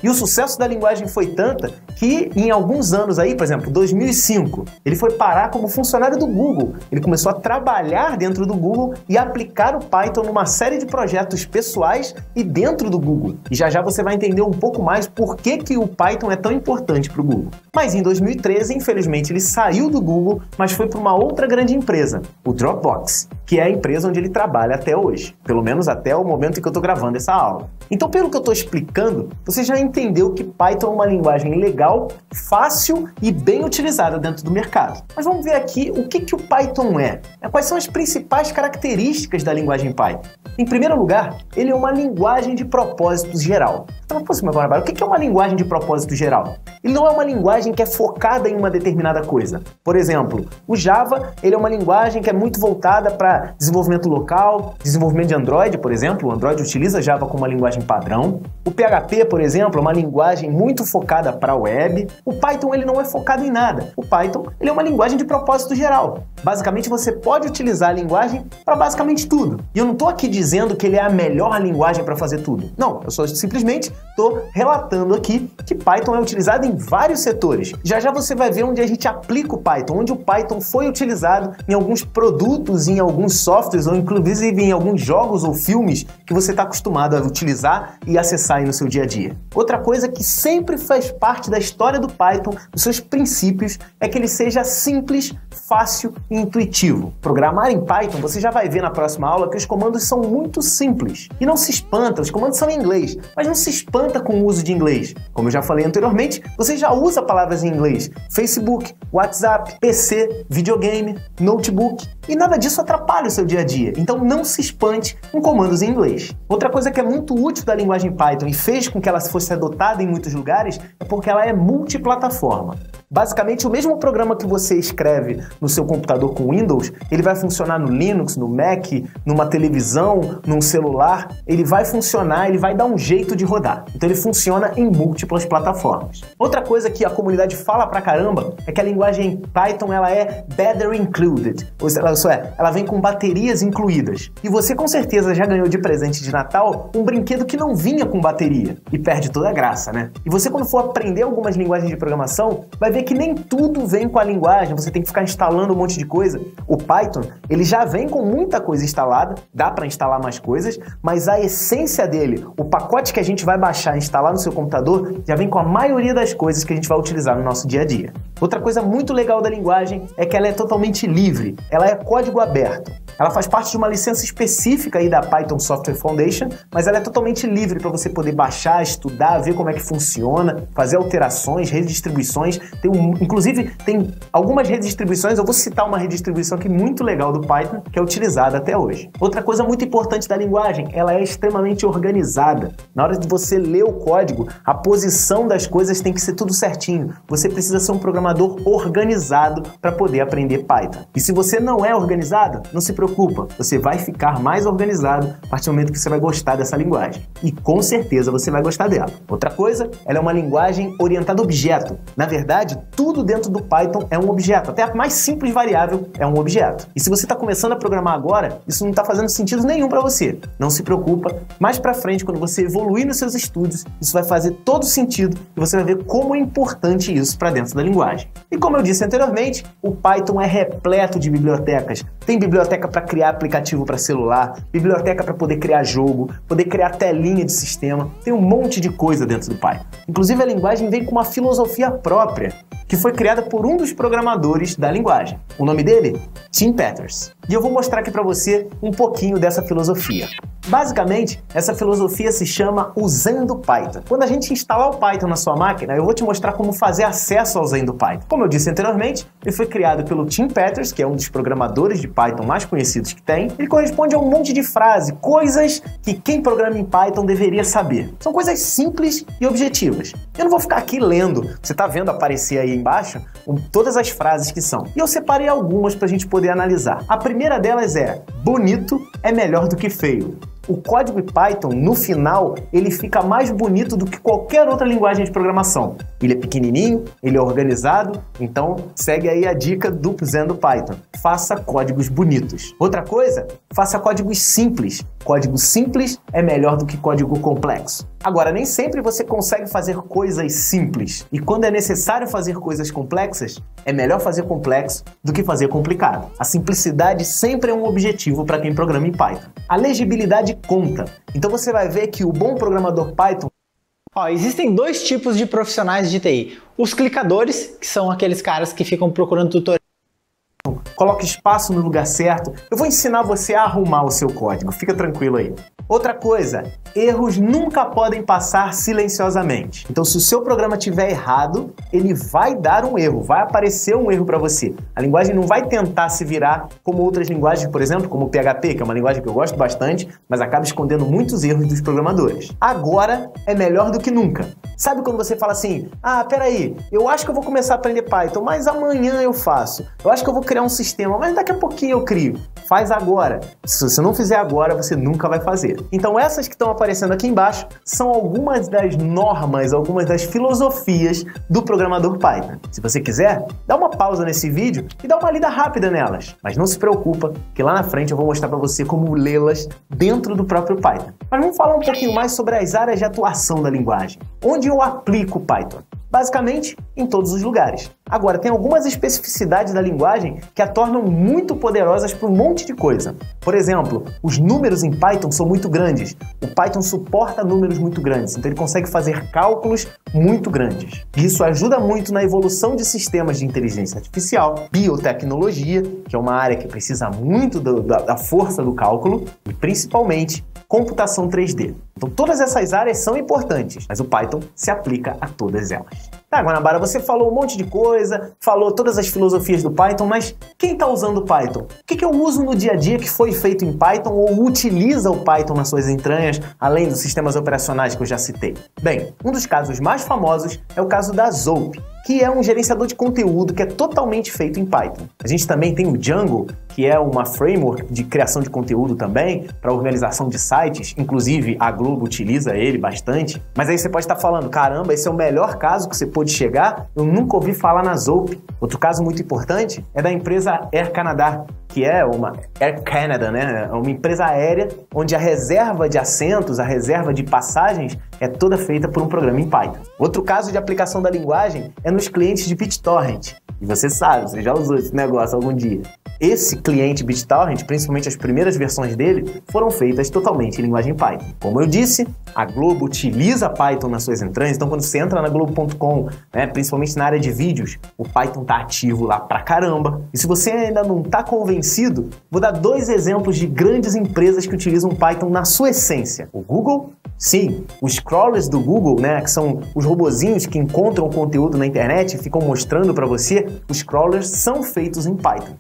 E o sucesso da linguagem foi tanta que, em alguns anos aí, por exemplo, 2005, ele foi parar como funcionário do Google. Ele começou a trabalhar dentro do Google e aplicar o Python numa série de projetos pessoais e dentro do Google. E já já você vai entender um pouco mais por que o Python é tão importante para o Google. Mas em 2013, infelizmente, ele saiu do Google, mas foi para uma outra grande empresa, o Dropbox, que é a empresa onde ele trabalha até hoje. Pelo menos até o momento em que eu estou gravando essa aula. Então, pelo que eu estou explicando, você já entendeu que Python é uma linguagem legal, fácil e bem utilizada dentro do mercado. Mas vamos ver aqui o que o Python é. Quais são as principais características da linguagem Python? Em primeiro lugar, ele é uma linguagem de propósito geral. Então, o que é uma linguagem de propósito geral? ele não é uma linguagem que é focada em uma determinada coisa. Por exemplo, o Java, ele é uma linguagem que é muito voltada para desenvolvimento local, desenvolvimento de Android, por exemplo. O Android utiliza Java como uma linguagem padrão. O PHP, por exemplo, é uma linguagem muito focada para a web. O Python, ele não é focado em nada. O Python, ele é uma linguagem de propósito geral. Basicamente, você pode utilizar a linguagem para basicamente tudo. E eu não estou aqui dizendo que ele é a melhor linguagem para fazer tudo. Não, eu só simplesmente estou relatando aqui que Python é utilizado em vários setores. Já já você vai ver onde a gente aplica o Python, onde o Python foi utilizado em alguns produtos, em alguns softwares, ou inclusive em alguns jogos ou filmes que você está acostumado a utilizar e acessar aí no seu dia a dia. Outra coisa que sempre faz parte da história do Python, dos seus princípios, é que ele seja simples, fácil e intuitivo. Programar em Python, você já vai ver na próxima aula que os comandos são muito simples. E não se espanta, os comandos são em inglês, mas não se espanta com o uso de inglês. Como eu já falei anteriormente, você já usa palavras em inglês. Facebook, WhatsApp, PC, videogame, notebook. E nada disso atrapalha o seu dia a dia. Então não se espante com comandos em inglês. Outra coisa que é muito útil da linguagem Python e fez com que ela fosse adotada em muitos lugares é porque ela é multiplataforma. Basicamente, o mesmo programa que você escreve no seu computador com Windows, ele vai funcionar no Linux, no Mac, numa televisão, num celular. Ele vai funcionar, ele vai dar um jeito de rodar. Então ele funciona em múltiplas plataformas. Outra coisa que a comunidade fala pra caramba é que a linguagem Python ela é battery included. Ou seja, ela vem com baterias incluídas. E você com certeza já ganhou de presente de Natal um brinquedo que não vinha com bateria. E perde toda a graça, né? E você quando for aprender algumas linguagens de programação, vai ver que nem tudo vem com a linguagem, você tem que ficar instalando um monte de coisa. O Python, ele já vem com muita coisa instalada, dá para instalar mais coisas, mas a essência dele, o pacote que a gente vai baixar e instalar no seu computador, já vem com a maioria das coisas que a gente vai utilizar no nosso dia a dia. Outra coisa muito legal da linguagem é que ela é totalmente livre, ela é código aberto. Ela faz parte de uma licença específica aí da Python Software Foundation, mas ela é totalmente livre para você poder baixar, estudar, ver como é que funciona, fazer alterações, redistribuições. Inclusive, tem algumas redistribuições, eu vou citar uma redistribuição aqui muito legal do Python, que é utilizada até hoje. Outra coisa muito importante da linguagem, ela é extremamente organizada. Na hora de você ler o código, a posição das coisas tem que ser tudo certinho. Você precisa ser um programador organizado para poder aprender Python. E se você não é organizado, não se preocupa, você vai ficar mais organizado a partir do momento que você vai gostar dessa linguagem. E com certeza você vai gostar dela. Outra coisa, ela é uma linguagem orientada a objeto. Na verdade, tudo dentro do Python é um objeto. Até a mais simples variável é um objeto. E se você está começando a programar agora, isso não está fazendo sentido nenhum para você. Não se preocupa. Mais para frente, quando você evoluir nos seus estudos, isso vai fazer todo sentido e você vai ver como é importante isso para dentro da linguagem. E como eu disse anteriormente, o Python é repleto de bibliotecas. Tem biblioteca para criar aplicativo para celular, biblioteca para poder criar jogo, poder criar telinha de sistema. Tem um monte de coisa dentro do Python. Inclusive, a linguagem vem com uma filosofia própria, que foi criada por um dos programadores da linguagem. O nome dele? Tim Peters. E eu vou mostrar aqui para você um pouquinho dessa filosofia. Basicamente, essa filosofia se chama Usando Python. Quando a gente instalar o Python na sua máquina, eu vou te mostrar como fazer acesso ao Usando Python. Como eu disse anteriormente, ele foi criado pelo Tim Peters, que é um dos programadores de Python mais conhecidos que tem. Ele corresponde a um monte de frases, coisas que quem programa em Python deveria saber. São coisas simples e objetivas. Eu não vou ficar aqui lendo, você está vendo aparecer aí embaixo todas as frases que são. E eu separei algumas para a gente poder analisar. A primeira delas é: bonito é melhor do que feio. O código Python, no final, ele fica mais bonito do que qualquer outra linguagem de programação. Ele é pequenininho, ele é organizado, então segue aí a dica do Usando Python. Faça códigos bonitos. Outra coisa, faça códigos simples. Código simples é melhor do que código complexo. Agora, nem sempre você consegue fazer coisas simples. E quando é necessário fazer coisas complexas, é melhor fazer complexo do que fazer complicado. A simplicidade sempre é um objetivo para quem programa em Python. A legibilidade conta. Então você vai ver que o bom programador Python... Existem dois tipos de profissionais de TI. Os clicadores, que são aqueles caras que ficam procurando tutoriais. Coloque espaço no lugar certo. Eu vou ensinar você a arrumar o seu código. Fica tranquilo aí. Outra coisa, erros nunca podem passar silenciosamente. Então, se o seu programa estiver errado, ele vai dar um erro, vai aparecer um erro para você. A linguagem não vai tentar se virar como outras linguagens, por exemplo, como o PHP, que é uma linguagem que eu gosto bastante, mas acaba escondendo muitos erros dos programadores. Agora é melhor do que nunca. Sabe quando você fala assim, ah, peraí, eu acho que eu vou começar a aprender Python, mas amanhã eu faço. Eu acho que eu vou criar um sistema, mas daqui a pouquinho eu crio. Faz agora. Se você não fizer agora, você nunca vai fazer. Então essas que estão aparecendo aqui embaixo são algumas das normas, algumas das filosofias do programador Python. Se você quiser, dá uma pausa nesse vídeo e dá uma lida rápida nelas. Mas não se preocupa, que lá na frente eu vou mostrar para você como lê-las dentro do próprio Python. Mas vamos falar um pouquinho mais sobre as áreas de atuação da linguagem. Onde eu aplico o Python? Basicamente, em todos os lugares. Agora, tem algumas especificidades da linguagem que a tornam muito poderosas para um monte de coisa. Por exemplo, os números em Python são muito grandes. O Python suporta números muito grandes, então ele consegue fazer cálculos muito grandes. Isso ajuda muito na evolução de sistemas de inteligência artificial, biotecnologia, que é uma área que precisa muito da força do cálculo, e principalmente computação 3D. Então todas essas áreas são importantes, mas o Python se aplica a todas elas. Tá, Guanabara, você falou um monte de coisa, falou todas as filosofias do Python, mas quem está usando o Python? O que eu uso no dia a dia que foi feito em Python ou utiliza o Python nas suas entranhas, além dos sistemas operacionais que eu já citei? Bem, um dos casos mais famosos é o caso da Zope, que é um gerenciador de conteúdo que é totalmente feito em Python. A gente também tem o Django, que é uma framework de criação de conteúdo também, para organização de sites, inclusive a Globo utiliza ele bastante. Mas aí você pode estar falando, caramba, esse é o melhor caso que você pode chegar? Eu nunca ouvi falar na Zope. Outro caso muito importante é da empresa Air Canada, que é uma Air Canada, né? É uma empresa aérea onde a reserva de assentos, a reserva de passagens é toda feita por um programa em Python. Outro caso de aplicação da linguagem é nos clientes de BitTorrent. E você sabe, você já usou esse negócio algum dia. Esse cliente BitTorrent, principalmente as primeiras versões dele, foram feitas totalmente em linguagem Python. Como eu disse, a Globo utiliza Python nas suas entranhas, então quando você entra na Globo.com, né, principalmente na área de vídeos, o Python tá ativo lá pra caramba. E se você ainda não tá convencido, vou dar 2 exemplos de grandes empresas que utilizam Python na sua essência. O Google, sim, os crawlers do Google, né, que são os robozinhos que encontram conteúdo na internet e ficam mostrando para você, os crawlers são feitos em Python.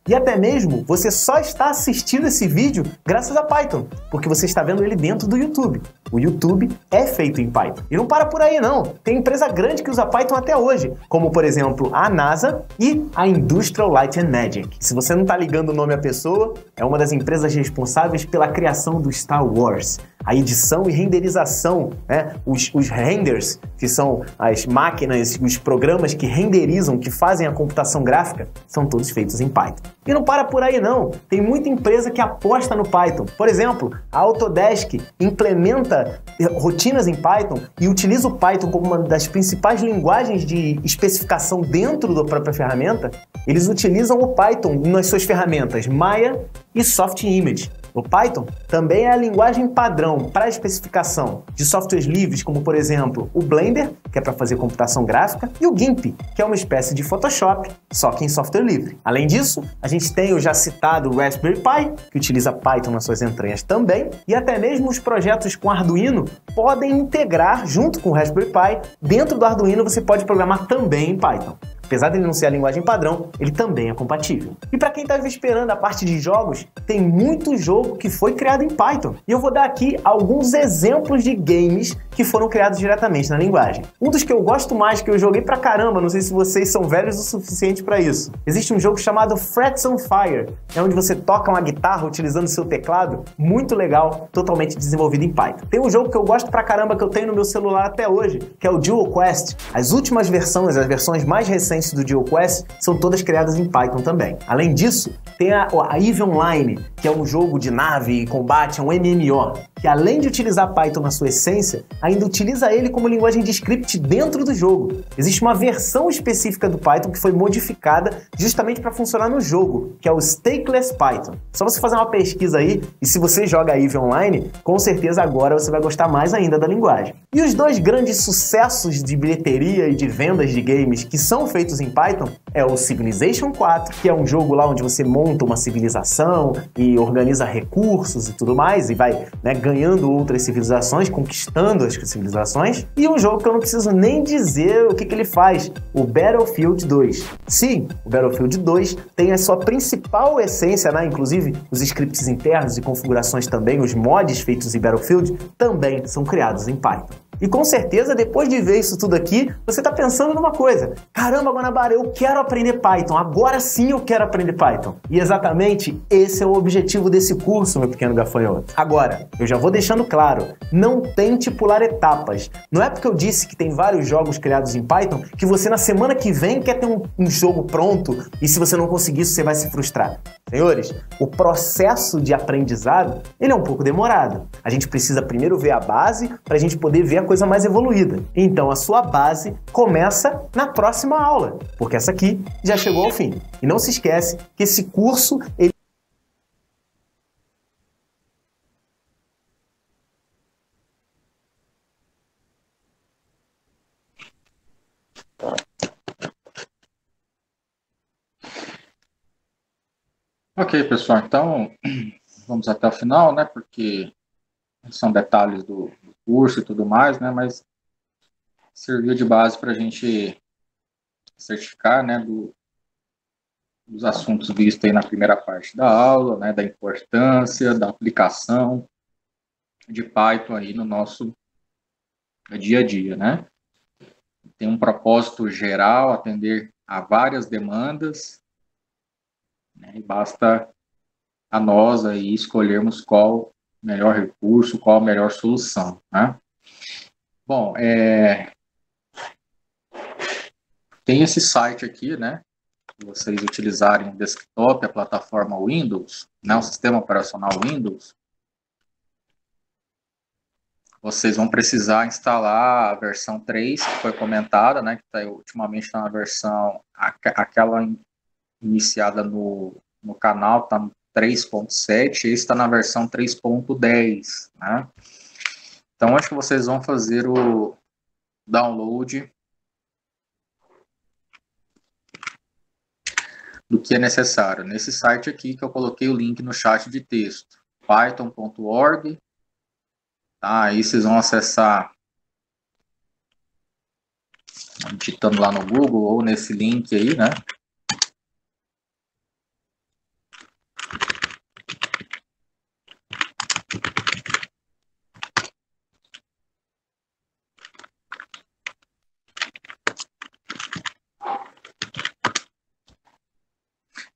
E até mesmo você só está assistindo esse vídeo graças a Python, porque você está vendo ele dentro do YouTube. O YouTube é feito em Python. E não para por aí não, tem empresa grande que usa Python até hoje, como por exemplo a NASA e a Industrial Light and Magic. Se você não está ligando o nome à pessoa, é uma das empresas responsáveis pela criação do Star Wars. A edição e renderização, né? Os renders, que são as máquinas, os programas que renderizam, que fazem a computação gráfica, são todos feitos em Python. E não para por aí não, tem muita empresa que aposta no Python. Por exemplo, a Autodesk implementa rotinas em Python e utiliza o Python como uma das principais linguagens de especificação dentro da própria ferramenta. Eles utilizam o Python nas suas ferramentas Maya e SoftImage. O Python também é a linguagem padrão para a especificação de softwares livres, como por exemplo o Blender, que é para fazer computação gráfica, e o GIMP, que é uma espécie de Photoshop, só que em software livre. Além disso, a gente tem o já citado Raspberry Pi, que utiliza Python nas suas entranhas também, e até mesmo os projetos com Arduino podem integrar junto com o Raspberry Pi. Dentro do Arduino você pode programar também em Python. Apesar de ele não ser a linguagem padrão, ele também é compatível. E para quem estava esperando a parte de jogos, tem muito jogo que foi criado em Python. E eu vou dar aqui alguns exemplos de games que foram criados diretamente na linguagem. Um dos que eu gosto mais, que eu joguei pra caramba, não sei se vocês são velhos o suficiente para isso. Existe um jogo chamado Frets on Fire, é onde você toca uma guitarra utilizando seu teclado, muito legal, totalmente desenvolvido em Python. Tem um jogo que eu gosto pra caramba, que eu tenho no meu celular até hoje, que é o Dual Quest. As últimas versões, as versões mais recentes do Dual Quest, são todas criadas em Python também. Além disso, tem a EVE Online, que é um jogo de nave e combate, é um MMO, que além de utilizar Python na sua essência, ainda utiliza ele como linguagem de script dentro do jogo. Existe uma versão específica do Python que foi modificada justamente para funcionar no jogo, que é o Stateless Python. Só você fazer uma pesquisa aí, e se você joga EVE Online, com certeza agora você vai gostar mais ainda da linguagem. E os 2 grandes sucessos de bilheteria e de vendas de games que são feitos em Python é o Civilization 4, que é um jogo lá onde você monta uma civilização e organiza recursos e tudo mais, e vai, né, ganhando outras civilizações, conquistando as civilizações. E um jogo que eu não preciso nem dizer o que ele faz, o Battlefield 2. Sim, o Battlefield 2 tem a sua principal essência, né, inclusive os scripts internos e configurações também, os mods feitos em Battlefield, também são criados em Python. E com certeza, depois de ver isso tudo aqui, você está pensando numa coisa. Caramba, Guanabara, eu quero aprender Python. Agora sim eu quero aprender Python. E exatamente esse é o objetivo desse curso, meu pequeno gafanhoto. Agora, eu já vou deixando claro, não tente pular etapas. Não é porque eu disse que tem vários jogos criados em Python que você na semana que vem quer ter um jogo pronto e se você não conseguir isso, você vai se frustrar. Senhores, o processo de aprendizado, ele é um pouco demorado. A gente precisa primeiro ver a base para a gente poder ver a coisa mais evoluída. Então a sua base começa na próxima aula, porque essa aqui já chegou ao fim. E não se esquece que esse curso, ele Ok, pessoal, então vamos até o final, né, porque são detalhes do curso e tudo mais, né, mas serviu de base para a gente certificar, né, dos assuntos vistos aí na primeira parte da aula, né, da importância, da aplicação de Python aí no nosso dia a dia, né. Tem um propósito geral, atender a várias demandas, né, e basta a nós aí escolhermos qual o melhor recurso, qual a melhor solução, né? Bom, tem esse site aqui, né? Se vocês utilizarem o desktop, a plataforma Windows, né, o sistema operacional Windows, vocês vão precisar instalar a versão 3, que foi comentada, né? Que ultimamente está na versão, aquela iniciada no canal, está no 3.7, esse está na versão 3.10, né? Então, acho que vocês vão fazer o download do que é necessário. Nesse site aqui que eu coloquei o link no chat de texto, python.org, tá? Aí vocês vão acessar digitando lá no Google ou nesse link aí, né?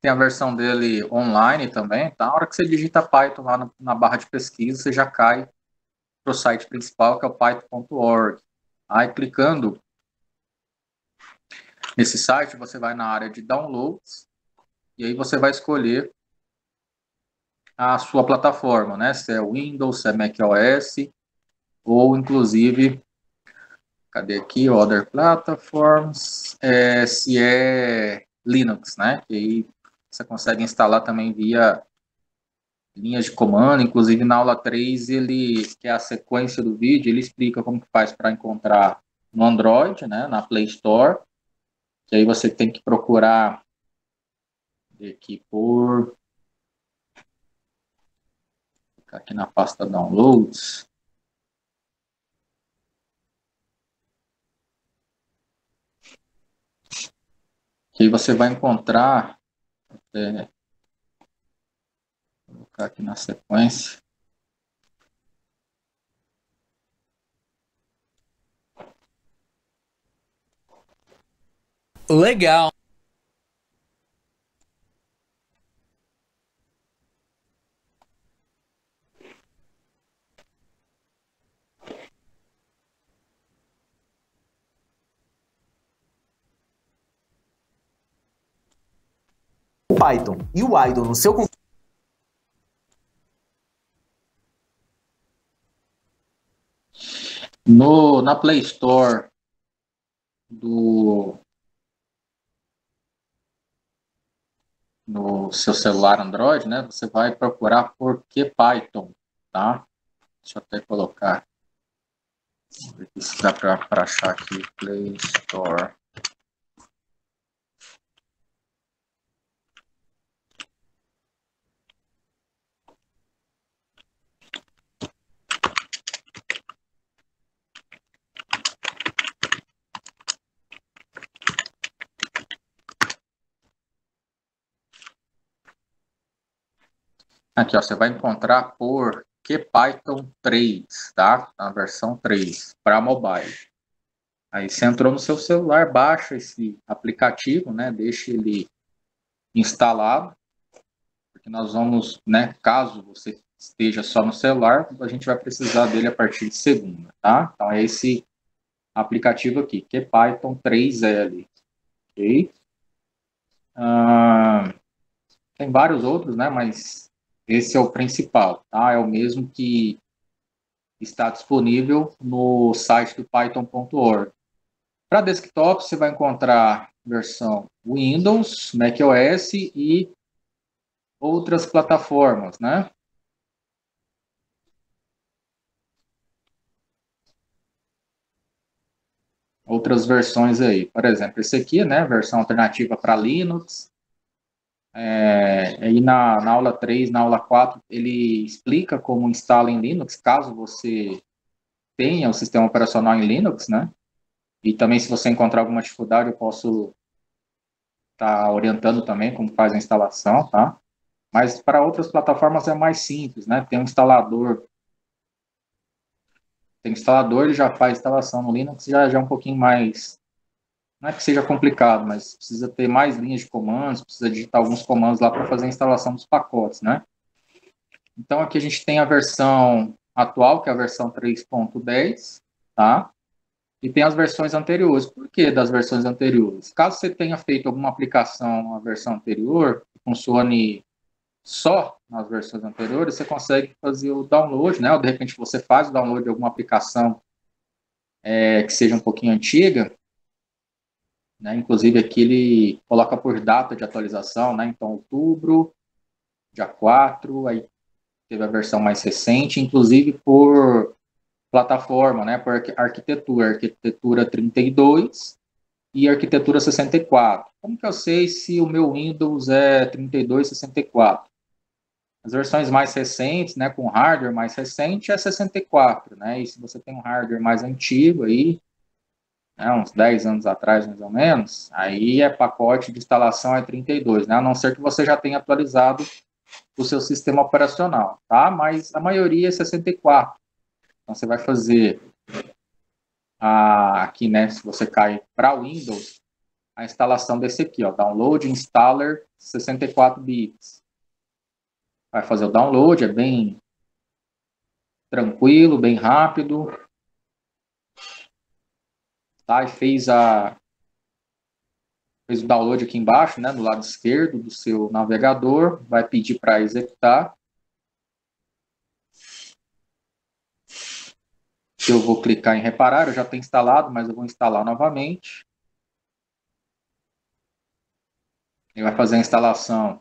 Tem a versão dele online também, tá? Na hora que você digita Python lá na barra de pesquisa, você já cai para o site principal, que é o python.org. Aí, clicando nesse site, você vai na área de downloads, e aí você vai escolher a sua plataforma, né? Se é Windows, se é macOS, ou inclusive, cadê aqui, Other Platforms, se é Linux, né? E aí você consegue instalar também via linhas de comando, inclusive na aula 3, que é a sequência do vídeo, ele explica como que faz para encontrar no Android, né, na Play Store, que aí você tem que procurar aqui aqui na pasta Downloads, que aí você vai encontrar, vou colocar aqui na sequência, legal. Python e o idle no seu na Play Store no seu celular Android, né? Você vai procurar por que Python, tá? Deixa eu até colocar. Vamos ver se dá para achar aqui. Play Store. Aqui, ó, você vai encontrar por QPython 3, tá? A versão 3 para mobile. Aí você entrou no seu celular, baixa esse aplicativo, né? Deixa ele instalado, porque nós vamos, né? Caso você esteja só no celular, a gente vai precisar dele a partir de segunda, tá? Então é esse aplicativo aqui, QPython 3L, ok? Tem vários outros, né? Mas esse é o principal, tá? É o mesmo que está disponível no site do python.org. Para desktop, você vai encontrar versão Windows, macOS e outras plataformas, né? Outras versões aí. Por exemplo, esse aqui, né? Versão alternativa para Linux. Aí na aula 3, na aula 4, ele explica como instala em Linux, caso você tenha o sistema operacional em Linux, né? E também, se você encontrar alguma dificuldade, eu posso estar orientando também como faz a instalação, tá? Mas para outras plataformas é mais simples, né? Tem um instalador. Tem instalador, ele já faz instalação no Linux, já é um pouquinho mais... Não é que seja complicado, mas precisa ter mais linhas de comandos, precisa digitar alguns comandos lá para fazer a instalação dos pacotes, né? Então, aqui a gente tem a versão atual, que é a versão 3.10, tá? E tem as versões anteriores. Por que das versões anteriores? Caso você tenha feito alguma aplicação na versão anterior, que funcione só nas versões anteriores, você consegue fazer o download, né? Ou, de repente, você faz o download de alguma aplicação que seja um pouquinho antiga, né? Inclusive, aqui ele coloca por data de atualização, né? Então, outubro, dia 4, aí teve a versão mais recente, inclusive por plataforma, né? Por arquitetura 32 e arquitetura 64. Como que eu sei se o meu Windows é 32, 64? As versões mais recentes, né, com hardware mais recente, é 64, né? E se você tem um hardware mais antigo aí, né, uns 10 anos atrás, mais ou menos, aí pacote de instalação é 32, né? A não ser que você já tenha atualizado o seu sistema operacional, tá? Mas a maioria é 64. Então, você vai fazer aqui, né, se você cai para Windows, a instalação desse aqui, ó, Download Installer 64 bits. Vai fazer o download, é bem tranquilo, bem rápido. Tá? E fez o download aqui embaixo, né, do lado esquerdo do seu navegador. Vai pedir para executar. Eu vou clicar em reparar, eu já tenho instalado, mas eu vou instalar novamente. Ele vai fazer a instalação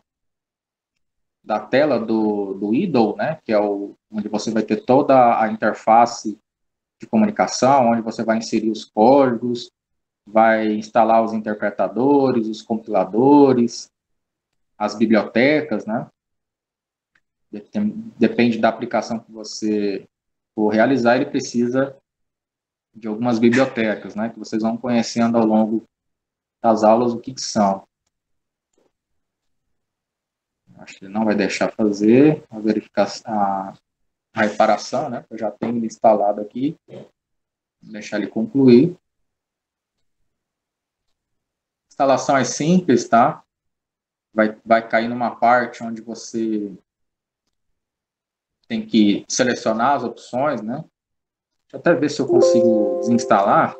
da tela do idle, né, que é onde você vai ter toda a interface de comunicação, onde você vai inserir os códigos, vai instalar os interpretadores, os compiladores, as bibliotecas, né? Depende da aplicação que você for realizar, ele precisa de algumas bibliotecas, né, que vocês vão conhecendo ao longo das aulas o que são. Acho que ele não vai deixar fazer a verificação, a reparação, né? Eu já tenho ele instalado aqui. Vou deixar ele concluir. A instalação é simples, tá? Vai cair numa parte onde você tem que selecionar as opções, né? Deixa eu até ver se eu consigo desinstalar.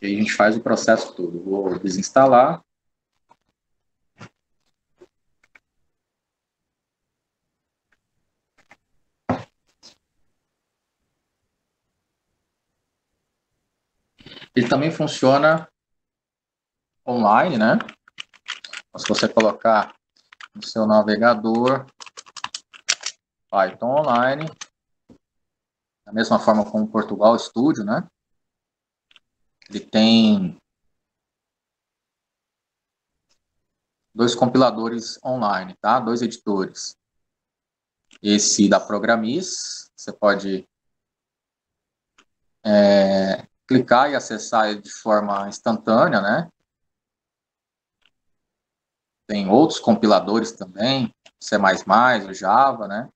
E aí a gente faz o processo todo. Vou desinstalar. Ele também funciona online, né? Então, se você colocar no seu navegador Python Online, da mesma forma como o Portugal Studio, né? Ele tem 2 compiladores online, tá? 2 editores. Esse da Programis, você pode clicar e acessar ele de forma instantânea, né? Tem outros compiladores também, C++, o Java, né?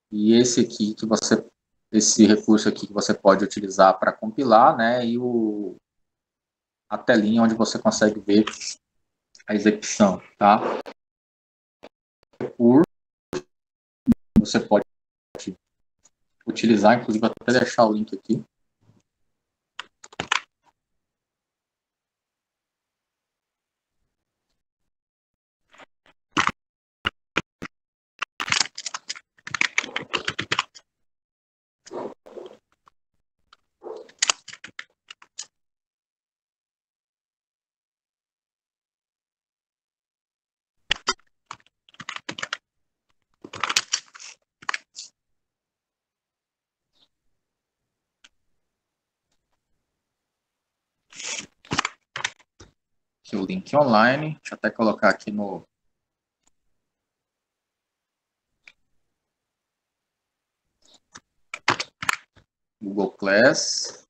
E esse aqui esse recurso aqui que você pode utilizar para compilar, né? E a telinha onde você consegue ver a execução, tá? Você pode utilizar, inclusive vou até deixar o link aqui. Aqui o link online, deixa eu até colocar aqui no Google Class.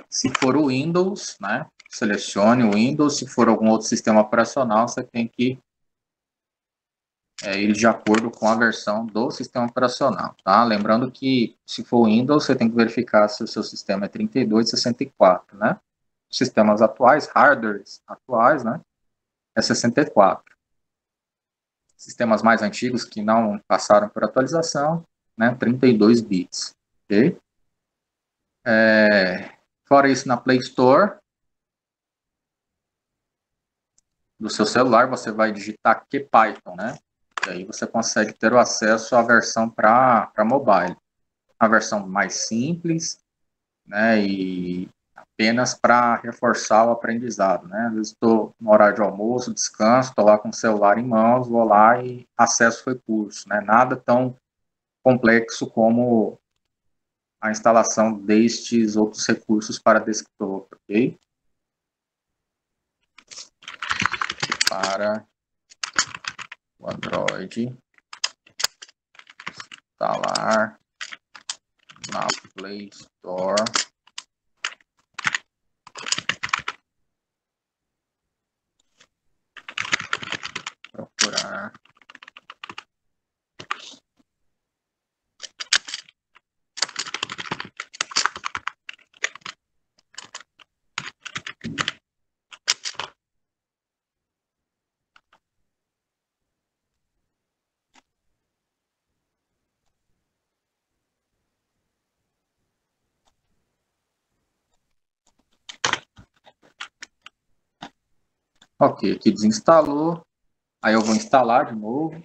Se for o Windows, né, selecione o Windows. Se for algum outro sistema operacional, você tem que ir de acordo com a versão do sistema operacional, tá? Lembrando que, se for o Windows, você tem que verificar se o seu sistema é 3264, né? Sistemas atuais, hardwares atuais, né, é 64. Sistemas mais antigos que não passaram por atualização, né, 32 bits, ok? Fora isso, na Play Store do seu celular, você vai digitar QPython, né? E aí você consegue ter o acesso à versão para mobile. A versão mais simples, né? E apenas para reforçar o aprendizado, né? Às vezes estou no horário de almoço, descanso, estou lá com o celular em mãos, vou lá e acesso o recurso, né? Nada tão complexo como a instalação destes outros recursos para desktop, ok? Para o Android, instalar na Play Store. Procurar ok, aqui desinstalou. Aí eu vou instalar de novo.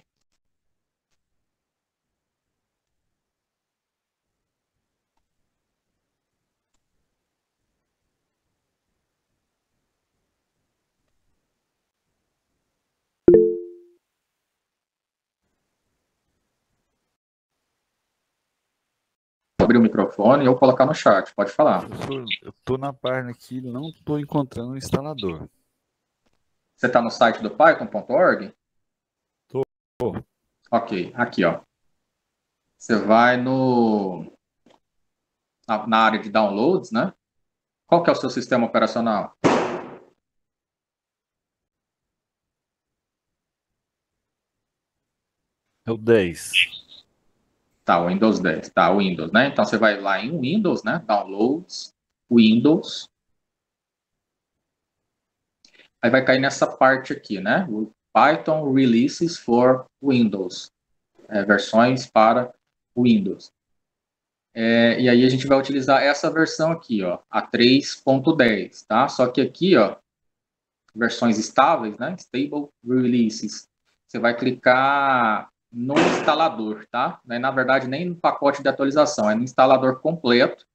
Vou abrir o microfone e eu vou colocar no chat, pode falar. Professor, eu estou na página aqui, não estou encontrando o instalador. Você está no site do Python.org? Tô. Ok, aqui, ó. Você vai na área de downloads, né? Qual que é o seu sistema operacional? É o 10. Tá, o Windows 10. Tá, o Windows, né? Então você vai lá em Windows, né? Downloads, Windows. Aí vai cair nessa parte aqui, né? O Python Releases for Windows. Versões para Windows. E aí a gente vai utilizar essa versão aqui, ó, a 3.10, tá? Só que aqui, ó, versões estáveis, né? Stable Releases. Você vai clicar no instalador, tá? Na verdade, nem no pacote de atualização, é no instalador completo,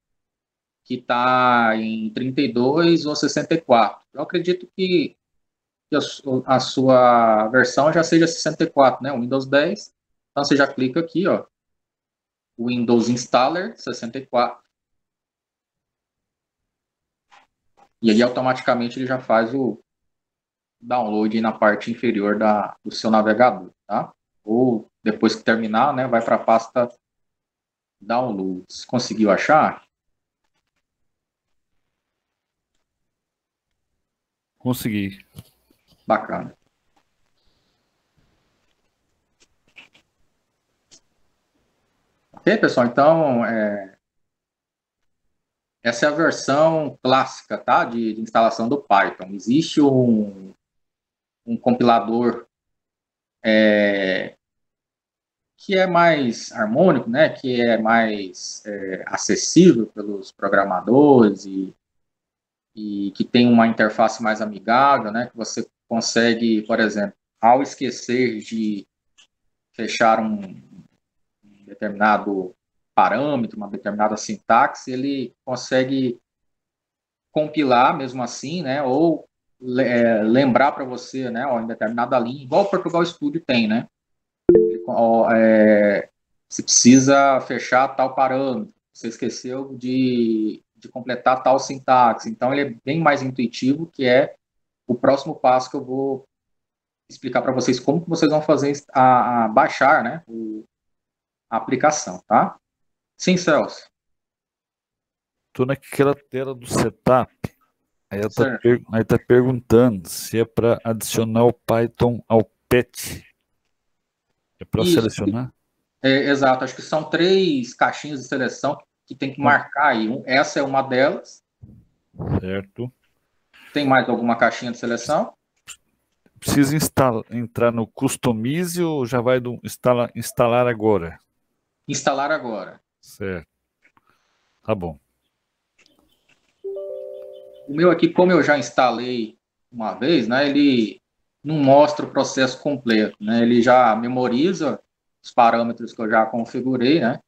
que está em 32 ou 64. Eu acredito que a sua versão já seja 64, né? O Windows 10. Então, você já clica aqui, ó, o Windows Installer 64. E aí, automaticamente, ele já faz o download na parte inferior do seu navegador, tá? Ou, depois que terminar, né, vai para a pasta Downloads. Conseguiu achar? Consegui. Bacana. Ok, pessoal? Então, essa é a versão clássica, tá? De instalação do Python. Existe um compilador que é mais harmônico, né? Que é mais acessível pelos programadores e que tem uma interface mais amigável, né? Que você consegue, por exemplo, ao esquecer de fechar um determinado parâmetro, uma determinada sintaxe, ele consegue compilar mesmo assim, né? Ou lembrar para você, né? Ó, em determinada linha, igual o Portugal Studio tem, né? Se precisa fechar tal parâmetro, você esqueceu de completar tal sintaxe. Então, ele é bem mais intuitivo, que é o próximo passo que eu vou explicar para vocês como que vocês vão fazer a baixar, né, a aplicação, tá? Sim, Celso. Tô naquela tela do setup. Aí tá perguntando se é para adicionar o Python ao PET. É para selecionar? Exato, acho que são 3 caixinhas de seleção que tem que marcar aí. Essa é uma delas. Certo. Tem mais alguma caixinha de seleção? Precisa entrar no Customize ou já vai do instalar agora? Instalar agora. Certo. Tá bom. O meu aqui, como eu já instalei uma vez, né, ele não mostra o processo completo, né? Ele já memoriza os parâmetros que eu já configurei, né?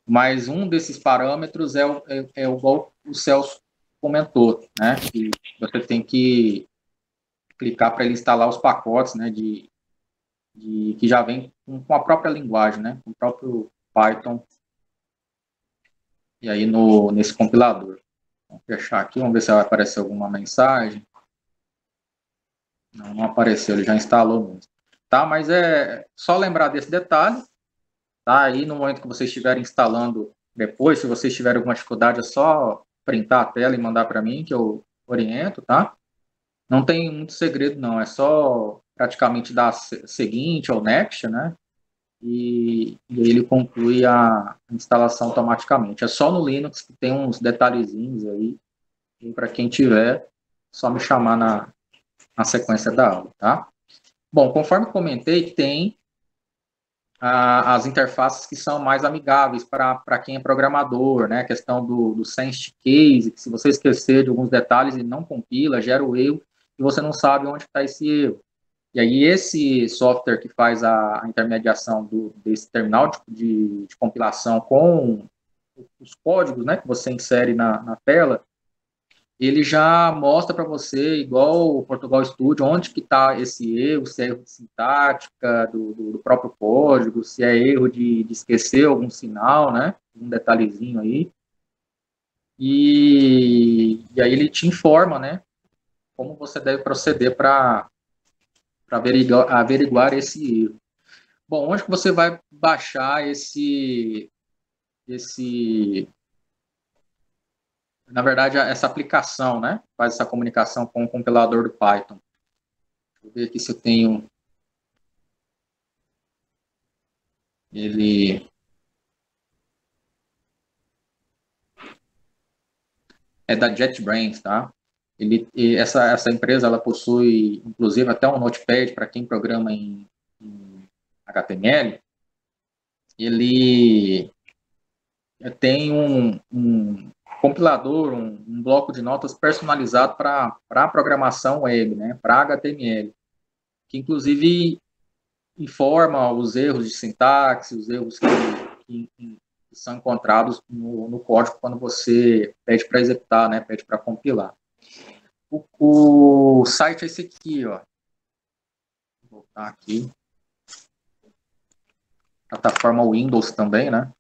Mas um desses parâmetros é igual o Celso comentou, né? Que você tem que clicar para ele instalar os pacotes, né? Que já vem com a própria linguagem, né? Com o próprio Python. E aí nesse compilador. Vamos fechar aqui, vamos ver se vai aparecer alguma mensagem. Não apareceu, ele já instalou mesmo. Tá, mas é só lembrar desse detalhe. Tá, aí no momento que vocês estiverem instalando depois, se vocês tiverem alguma dificuldade, é só printar a tela e mandar para mim, que eu oriento, tá? Não tem muito segredo, não. É só praticamente dar seguinte ou next, né? E ele conclui a instalação automaticamente. É só no Linux que tem uns detalhezinhos aí. E para quem tiver, só me chamar na sequência da aula, tá? Bom, conforme comentei, tem as interfaces que são mais amigáveis para quem é programador, né? A questão do sensitive case, que se você esquecer de alguns detalhes, ele não compila, gera o erro, e você não sabe onde está esse erro. E aí esse software que faz a intermediação desse terminal de compilação com os códigos, né, que você insere na tela, ele já mostra para você, igual o Portugal Studio, onde que está esse erro, se é erro de sintática do próprio código, se é erro de esquecer algum sinal, né, um detalhezinho aí. E aí ele te informa, né, como você deve proceder para averiguar esse erro. Bom, onde que você vai baixar na verdade, essa aplicação, né? Faz essa comunicação com o compilador do Python. Deixa eu ver aqui se eu tenho ele. É da JetBrains, tá? Essa empresa, ela possui, inclusive, até um Notepad para quem programa em HTML. Ele tem um compilador, um bloco de notas personalizado para programação web, né, para HTML, que inclusive informa os erros de sintaxe, os erros que são encontrados no código quando você pede para executar, né, pede para compilar. O site é esse aqui, ó. Vou voltar aqui. Plataforma Windows também, né?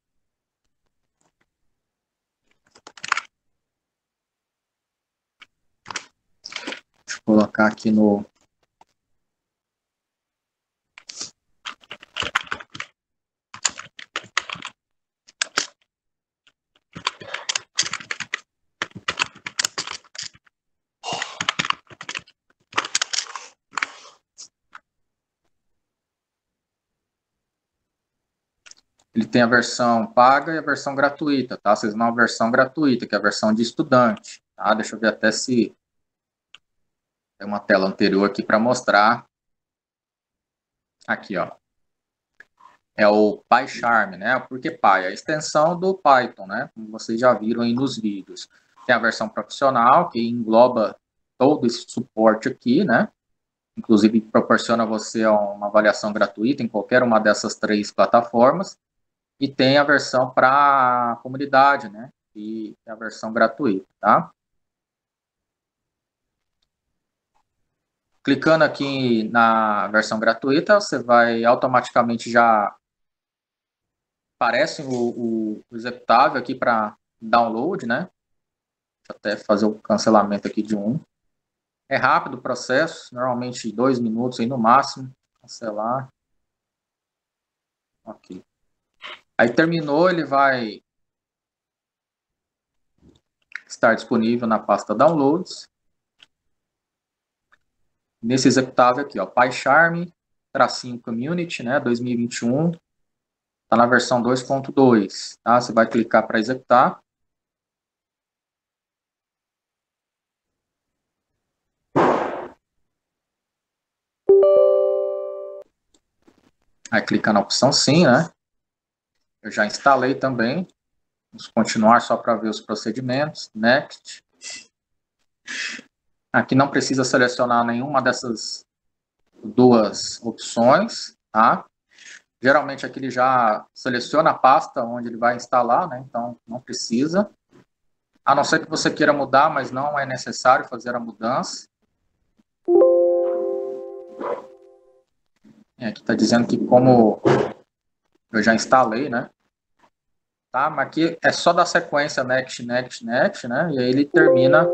colocar aqui no... Ele tem a versão paga e a versão gratuita, tá? Vocês vão a versão gratuita, que é a versão de estudante, tá? Deixa eu ver até se tem uma tela anterior aqui para mostrar. Aqui, ó. É o PyCharm, né? Porque Py é a extensão do Python, né? Como vocês já viram aí nos vídeos. Tem a versão profissional, que engloba todo esse suporte aqui, né? Inclusive proporciona a você uma avaliação gratuita em qualquer uma dessas 3 plataformas. E tem a versão para a comunidade, né? E é a versão gratuita, tá? Clicando aqui na versão gratuita, você vai automaticamente já aparece o executável aqui para download, né? Deixa eu até fazer o cancelamento aqui de um. É rápido o processo, normalmente 2 minutos aí no máximo. Cancelar. Ok. Aí terminou, ele vai estar disponível na pasta Downloads. Nesse executável aqui, ó, PyCharm, tracinho Community, né, 2021. Está na versão 2.2, tá? Você vai clicar para executar. Aí clica na opção sim, né? Eu já instalei também. Vamos continuar só para ver os procedimentos. Next. Aqui não precisa selecionar nenhuma dessas 2 opções, tá? Geralmente aqui ele já seleciona a pasta onde ele vai instalar, né? Então não precisa. A não ser que você queira mudar, mas não é necessário fazer a mudança. Aqui está dizendo que como eu já instalei, né? Tá? Mas aqui é só dar sequência next, next, next, né? E aí ele termina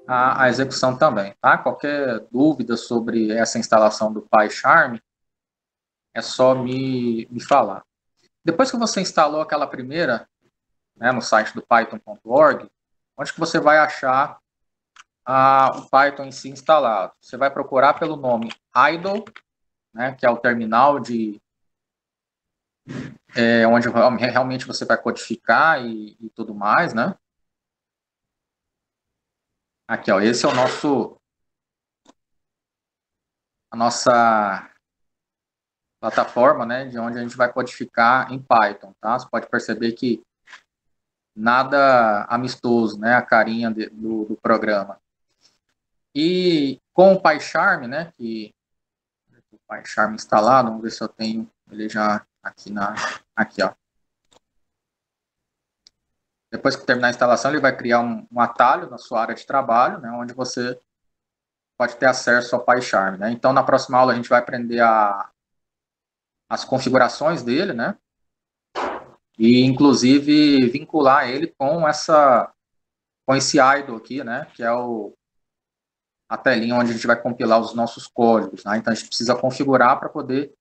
a execução também, tá? Qualquer dúvida sobre essa instalação do PyCharm, é só me falar. Depois que você instalou aquela primeira, né, no site do python.org, onde que você vai achar o Python em si instalado? Você vai procurar pelo nome idle, né, que é o terminal onde realmente você vai codificar e tudo mais, né? Aqui, ó, esse é a nossa plataforma, né, de onde a gente vai codificar em Python, tá? Você pode perceber que nada amistoso, né, a carinha do programa. E com o PyCharm, né, o PyCharm instalado, vamos ver se eu tenho ele já aqui, ó. Depois que terminar a instalação, ele vai criar um atalho na sua área de trabalho, né, onde você pode ter acesso ao PyCharm, né? Então, na próxima aula, a gente vai aprender as configurações dele, né? E, inclusive, vincular ele com esse idle aqui, né? Que é a telinha onde a gente vai compilar os nossos códigos, né? Então, a gente precisa configurar para poder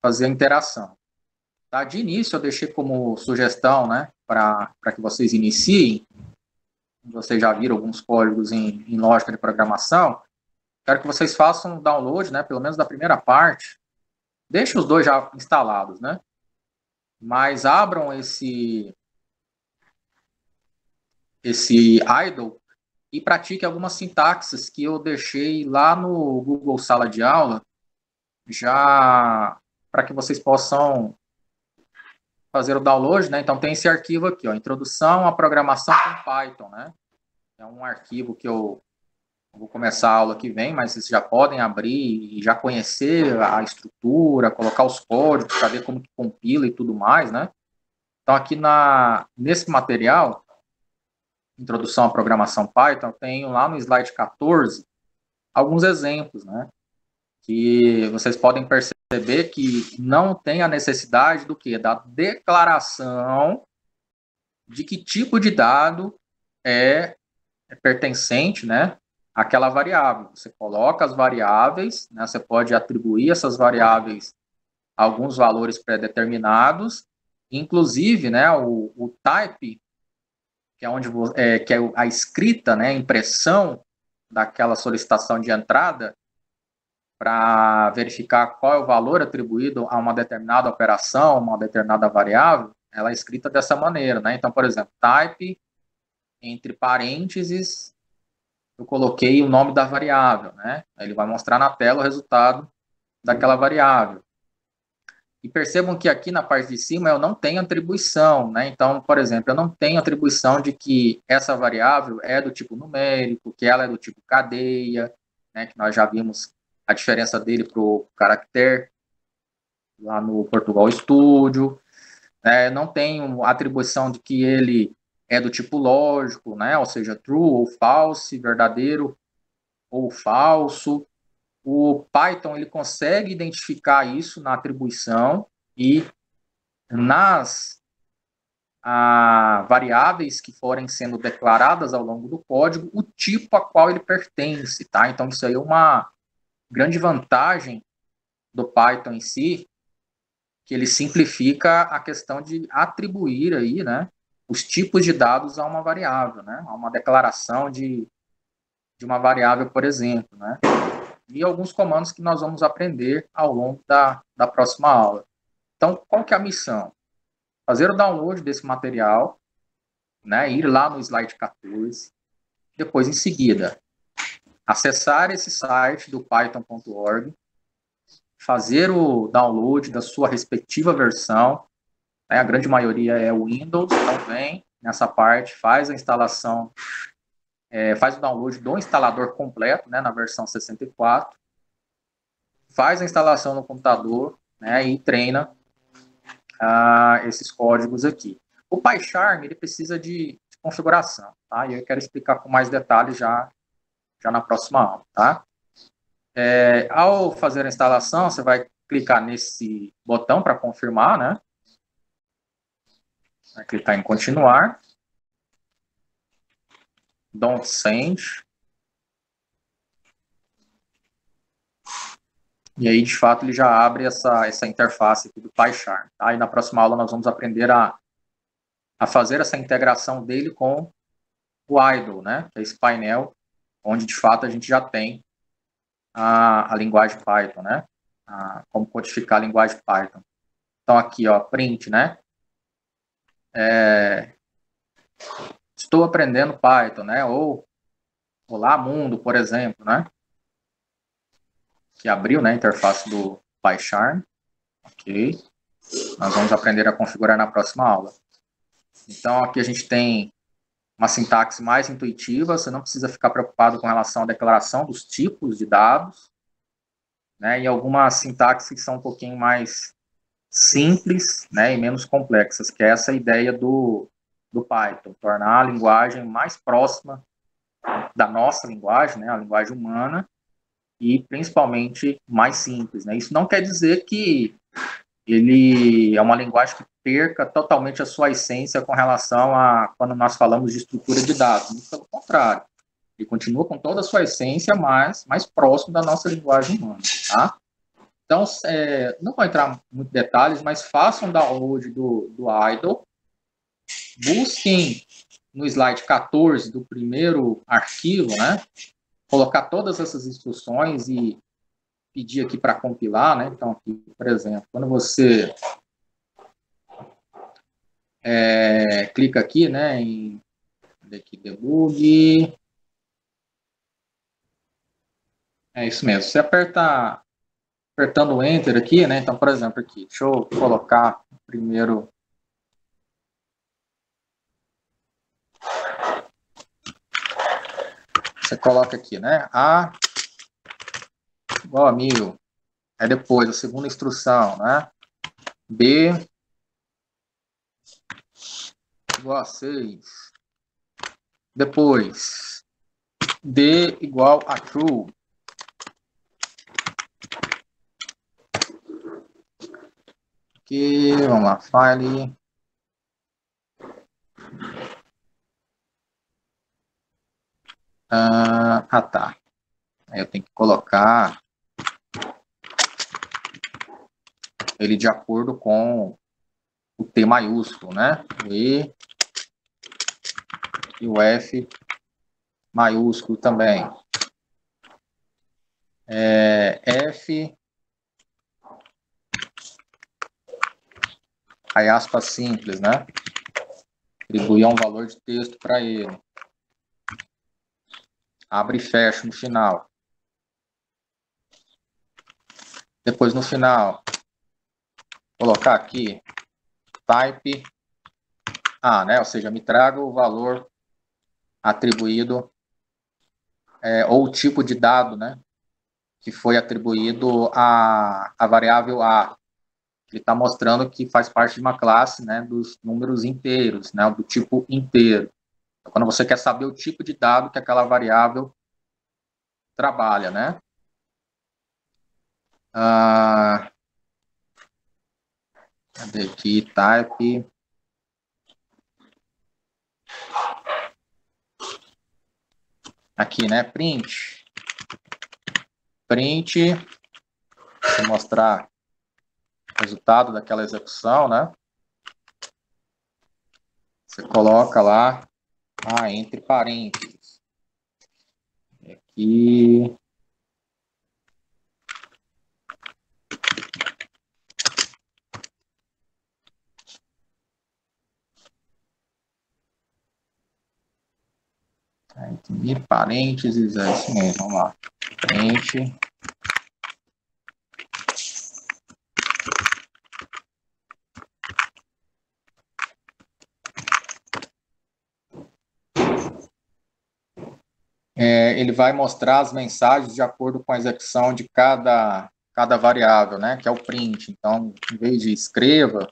fazer a interação. Tá? De início, eu deixei como sugestão, né? Para que vocês iniciem. Vocês já viram alguns códigos em lógica de programação. Quero que vocês façam um download, né? Pelo menos da primeira parte. Deixem os 2 já instalados, né? Mas abram esse idle e pratique algumas sintaxes que eu deixei lá no Google Sala de Aula, já para que vocês possam fazer o download, né? Então tem esse arquivo aqui, ó, Introdução à Programação com Python, né? É um arquivo que eu vou começar a aula que vem, mas vocês já podem abrir e já conhecer a estrutura, colocar os códigos, para ver como que compila e tudo mais, né? Então aqui nesse material, Introdução à Programação Python, eu tenho lá no slide 14 alguns exemplos, né? Que vocês podem perceber que não tem a necessidade do quê? Da declaração de que tipo de dado é pertencente, né, aquela variável. Você coloca as variáveis, né? Você pode atribuir essas variáveis a alguns valores pré-determinados, inclusive, né, o type, que é onde que é a escrita, né, a impressão daquela solicitação de entrada, para verificar qual é o valor atribuído a uma determinada operação, uma determinada variável, ela é escrita dessa maneira, né? Então, por exemplo, type, entre parênteses, eu coloquei o nome da variável, né? Ele vai mostrar na tela o resultado daquela variável. E percebam que aqui na parte de cima eu não tenho atribuição, né? Então, por exemplo, eu não tenho atribuição de que essa variável é do tipo numérico, que ela é do tipo cadeia, né? Que nós já vimos a diferença dele para o caractere lá no Portugal Studio. Não tenho atribuição de que ele é do tipo lógico, né? Ou seja, true ou false, verdadeiro ou falso. O Python ele consegue identificar isso na atribuição e nas variáveis que forem sendo declaradas ao longo do código, o tipo a qual ele pertence, tá? Então, isso aí é uma grande vantagem do Python em si, que ele simplifica a questão de atribuir aí, né, os tipos de dados a uma variável, né, a uma declaração de uma variável, por exemplo, né, e alguns comandos que nós vamos aprender ao longo da próxima aula. Então, qual que é a missão? Fazer o download desse material, né, ir lá no slide 14, depois, em seguida, acessar esse site do python.org, fazer o download da sua respectiva versão, né, a grande maioria é o Windows, então vem nessa parte, faz a instalação, faz o download do instalador completo, né, na versão 64, faz a instalação no computador, né, e treina esses códigos aqui. O PyCharm, ele precisa de configuração, tá? E eu quero explicar com mais detalhes já na próxima aula, tá? Ao fazer a instalação, você vai clicar nesse botão para confirmar, né? Vai clicar em continuar. Don't send. E aí, de fato, ele já abre essa interface aqui do PyCharm, tá? E na próxima aula nós vamos aprender a fazer essa integração dele com o idle, né? Que é esse painel onde, de fato, a gente já tem a linguagem Python, né? Como codificar a linguagem Python. Então, aqui, ó, print, né? Estou aprendendo Python, né? Ou Olá, mundo, por exemplo, né? Que abriu, né, a interface do PyCharm. Ok. Nós vamos aprender a configurar na próxima aula. Então, aqui a gente tem uma sintaxe mais intuitiva, você não precisa ficar preocupado com relação à declaração dos tipos de dados, né, e algumas sintaxes que são um pouquinho mais simples, né, e menos complexas, que é essa ideia do Python, tornar a linguagem mais próxima da nossa linguagem, né, a linguagem humana, e principalmente mais simples, né. Isso não quer dizer que ele é uma linguagem que perca totalmente a sua essência com relação a quando nós falamos de estrutura de dados. Muito pelo contrário. Ele continua com toda a sua essência, mas mais próximo da nossa linguagem humana, tá? Então, não vou entrar em muitos detalhes, mas façam download do idle, busquem no slide 14 do primeiro arquivo, né? Colocar todas essas instruções e pedir aqui para compilar, né? Então, aqui, por exemplo, quando você clica aqui, né, em debug, é isso mesmo. Você apertando o Enter aqui, né? Então, por exemplo, aqui, deixa eu colocar primeiro. Você coloca aqui, né? A igual a 1000. Aí depois, a segunda instrução, né? B igual a 6. Depois, D igual a true. Aqui, vamos lá, file. Tá. Aí eu tenho que colocar ele de acordo com o T maiúsculo, né? O E e o F maiúsculo também. F, aí aspas simples, né? Atribuir um valor de texto para ele. Abre e fecha no final. Depois no final, colocar aqui type A, né? Ou seja, me traga o valor atribuído ou o tipo de dado, né? Que foi atribuído à variável A. Ele está mostrando que faz parte de uma classe, né, dos números inteiros, né, do tipo inteiro. Então, quando você quer saber o tipo de dado que aquela variável trabalha, né? Cadê aqui? Type. Aqui, né? Print. Print. Vou mostrar o resultado daquela execução, né? Você coloca lá, entre parênteses. Aqui. Entre parênteses, é isso mesmo, vamos lá. Print. Ele vai mostrar as mensagens de acordo com a execução de cada variável, né, que é o print. Então, em vez de escreva,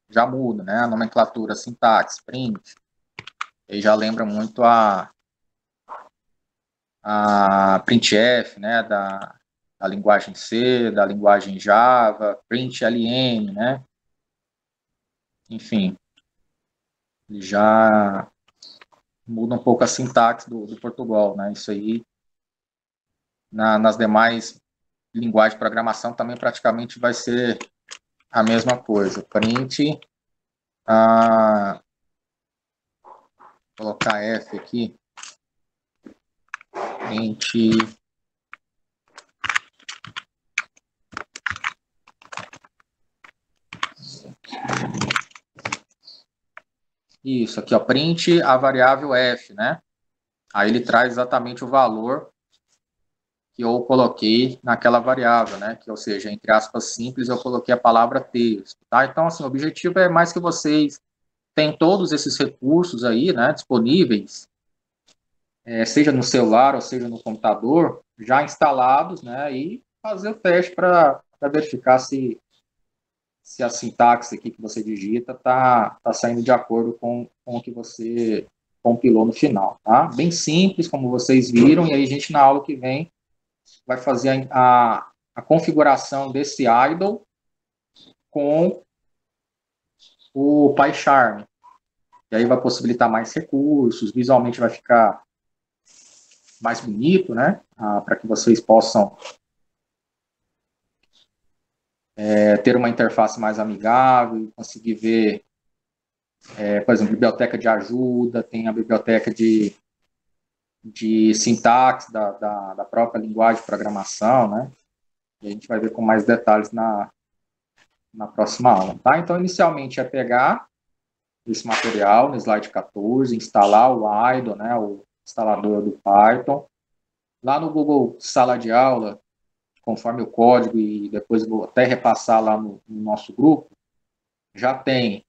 já muda, né, a nomenclatura, a sintaxe, print. E já lembra muito a printf, né, da linguagem C, da linguagem Java, println, né, enfim, ele já muda um pouco a sintaxe do Portugal, né, isso aí, nas demais linguagens de programação também praticamente vai ser a mesma coisa, print, colocar F aqui, print, isso aqui, ó, print a variável f, né? Aí ele traz exatamente o valor que eu coloquei naquela variável, né? Que, ou seja, entre aspas simples, eu coloquei a palavra texto, tá? Então, assim, o objetivo é mais que vocês tenham todos esses recursos aí, né, disponíveis, seja no celular ou seja no computador, já instalados, né? E fazer o teste para verificar se a sintaxe aqui que você digita tá saindo de acordo com o que você compilou no final, tá? Bem simples, como vocês viram, e aí a gente, na aula que vem, vai fazer a configuração desse idle com o PyCharm. E aí vai possibilitar mais recursos, visualmente vai ficar mais bonito, né? Para que vocês possam ter uma interface mais amigável, conseguir ver, por exemplo, biblioteca de ajuda, tem a biblioteca de sintaxe da própria linguagem de programação, né? E a gente vai ver com mais detalhes na próxima aula, tá? Então, inicialmente é pegar esse material no slide 14, instalar o idle, né, o instalador do Python. Lá no Google Sala de Aula, conforme o código, e depois vou até repassar lá no nosso grupo, já tem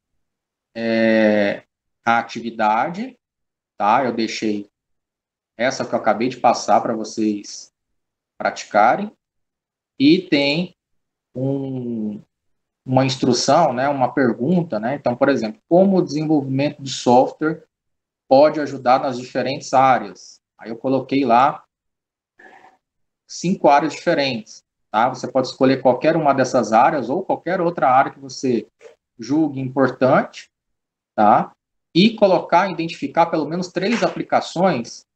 a atividade, tá? Eu deixei essa que eu acabei de passar para vocês praticarem, e tem uma instrução, né, uma pergunta, né? Então, por exemplo, como o desenvolvimento de software pode ajudar nas diferentes áreas? Aí eu coloquei lá 5 áreas diferentes, tá? Você pode escolher qualquer uma dessas áreas ou qualquer outra área que você julgue importante, tá? E identificar pelo menos 3 aplicações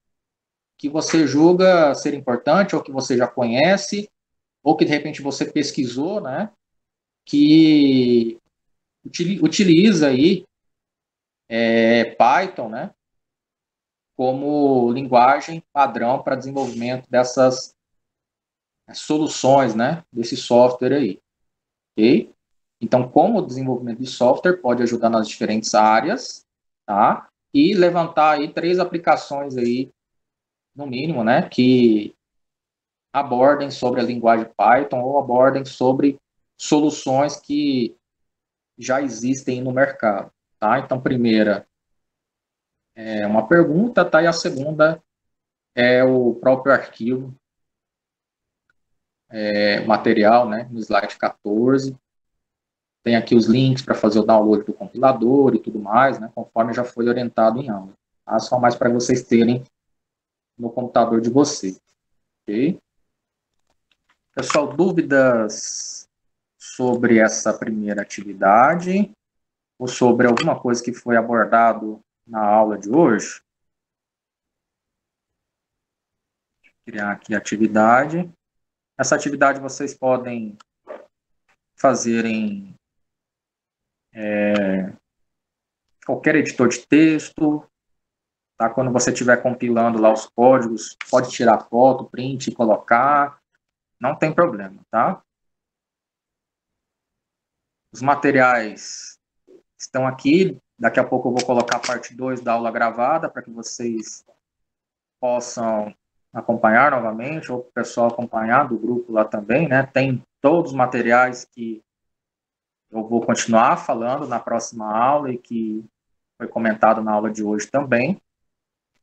que você julga ser importante, ou que você já conhece, ou que de repente você pesquisou, né? Que utiliza aí Python, né? Como linguagem padrão para desenvolvimento dessas soluções, né? Desse software aí, ok? Então, como o desenvolvimento de software pode ajudar nas diferentes áreas, tá? E levantar aí 3 aplicações aí, no mínimo, né? Que abordem sobre a linguagem Python ou abordem sobre soluções que já existem no mercado, tá? Então, primeira é uma pergunta, tá? E a segunda é o próprio arquivo, material, né? No slide 14. Tem aqui os links para fazer o download do compilador e tudo mais, né? Conforme já foi orientado em aula. Tá? Só mais para vocês terem no computador de vocês, ok? Pessoal, dúvidas sobre essa primeira atividade ou sobre alguma coisa que foi abordado na aula de hoje? Vou criar aqui a atividade. Essa atividade vocês podem fazer em qualquer editor de texto, tá? Quando você estiver compilando lá os códigos, pode tirar foto, print e colocar, não tem problema, tá? Os materiais estão aqui, daqui a pouco eu vou colocar a parte 2 da aula gravada, para que vocês possam acompanhar novamente, ou o pessoal acompanhar do grupo lá também, né? Tem todos os materiais que eu vou continuar falando na próxima aula e que foi comentado na aula de hoje também.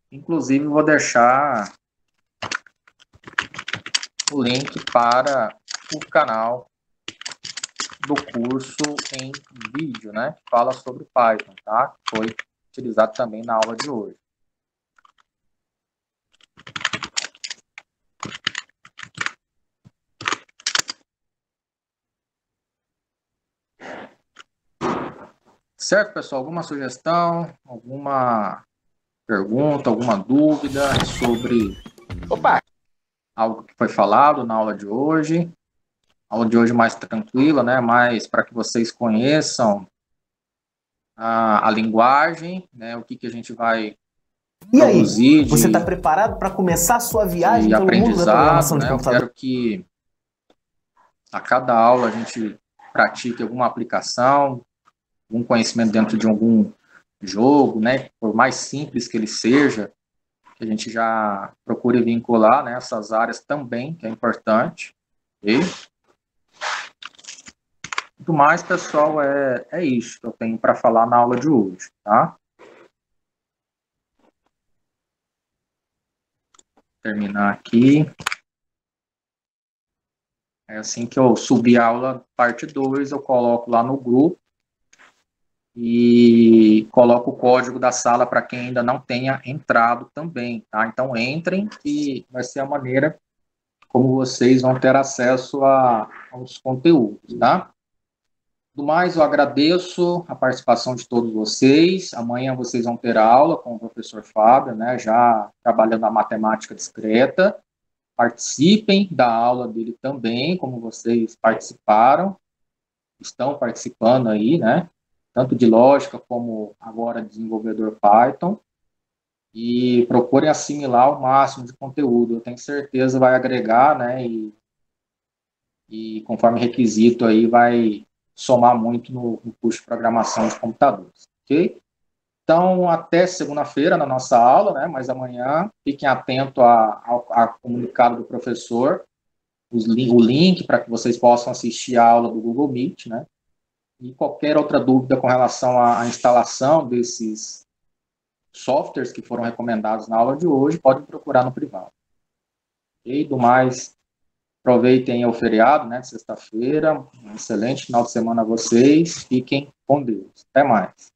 Inclusive, vou deixar o link para o canal do curso em vídeo, né? Que fala sobre Python, tá? Foi utilizado também na aula de hoje. Certo, pessoal? Alguma sugestão, alguma pergunta, alguma dúvida sobre algo que foi falado na aula de hoje? A aula de hoje mais tranquila, né? Mais para que vocês conheçam a linguagem, né? O que a gente vai produzir. E aí, você está preparado para começar a sua viagem de pelo mundo da programação de né? Eu computador? quero que a cada aula a gente pratique alguma aplicação, algum conhecimento dentro de algum jogo, né? Por mais simples que ele seja, que a gente já procure vincular, né, essas áreas também, que é importante. Ok? Muito mais, pessoal, é isso que eu tenho para falar na aula de hoje, tá? Terminar aqui. É assim que eu subir a aula, parte 2, eu coloco lá no grupo e coloco o código da sala para quem ainda não tenha entrado também, tá? Então, entrem, que vai ser a maneira como vocês vão ter acesso aos conteúdos, tá? Do mais, eu agradeço a participação de todos vocês. Amanhã vocês vão ter aula com o professor Fábio, né? Já trabalhando a matemática discreta. Participem da aula dele também, como vocês participaram, estão participando aí, né? Tanto de lógica como agora desenvolvedor Python. E procurem assimilar o máximo de conteúdo. Eu tenho certeza vai agregar, né? E conforme requisito aí vai somar muito no curso de programação de computadores, ok? Então, até segunda-feira na nossa aula, né? Mas amanhã, fiquem atentos ao comunicado do professor, o link para que vocês possam assistir a aula do Google Meet, né? E qualquer outra dúvida com relação à instalação desses softwares que foram recomendados na aula de hoje, podem procurar no privado. Ok? Do mais, aproveitem o feriado, né? Sexta-feira, um excelente final de semana a vocês, fiquem com Deus. Até mais.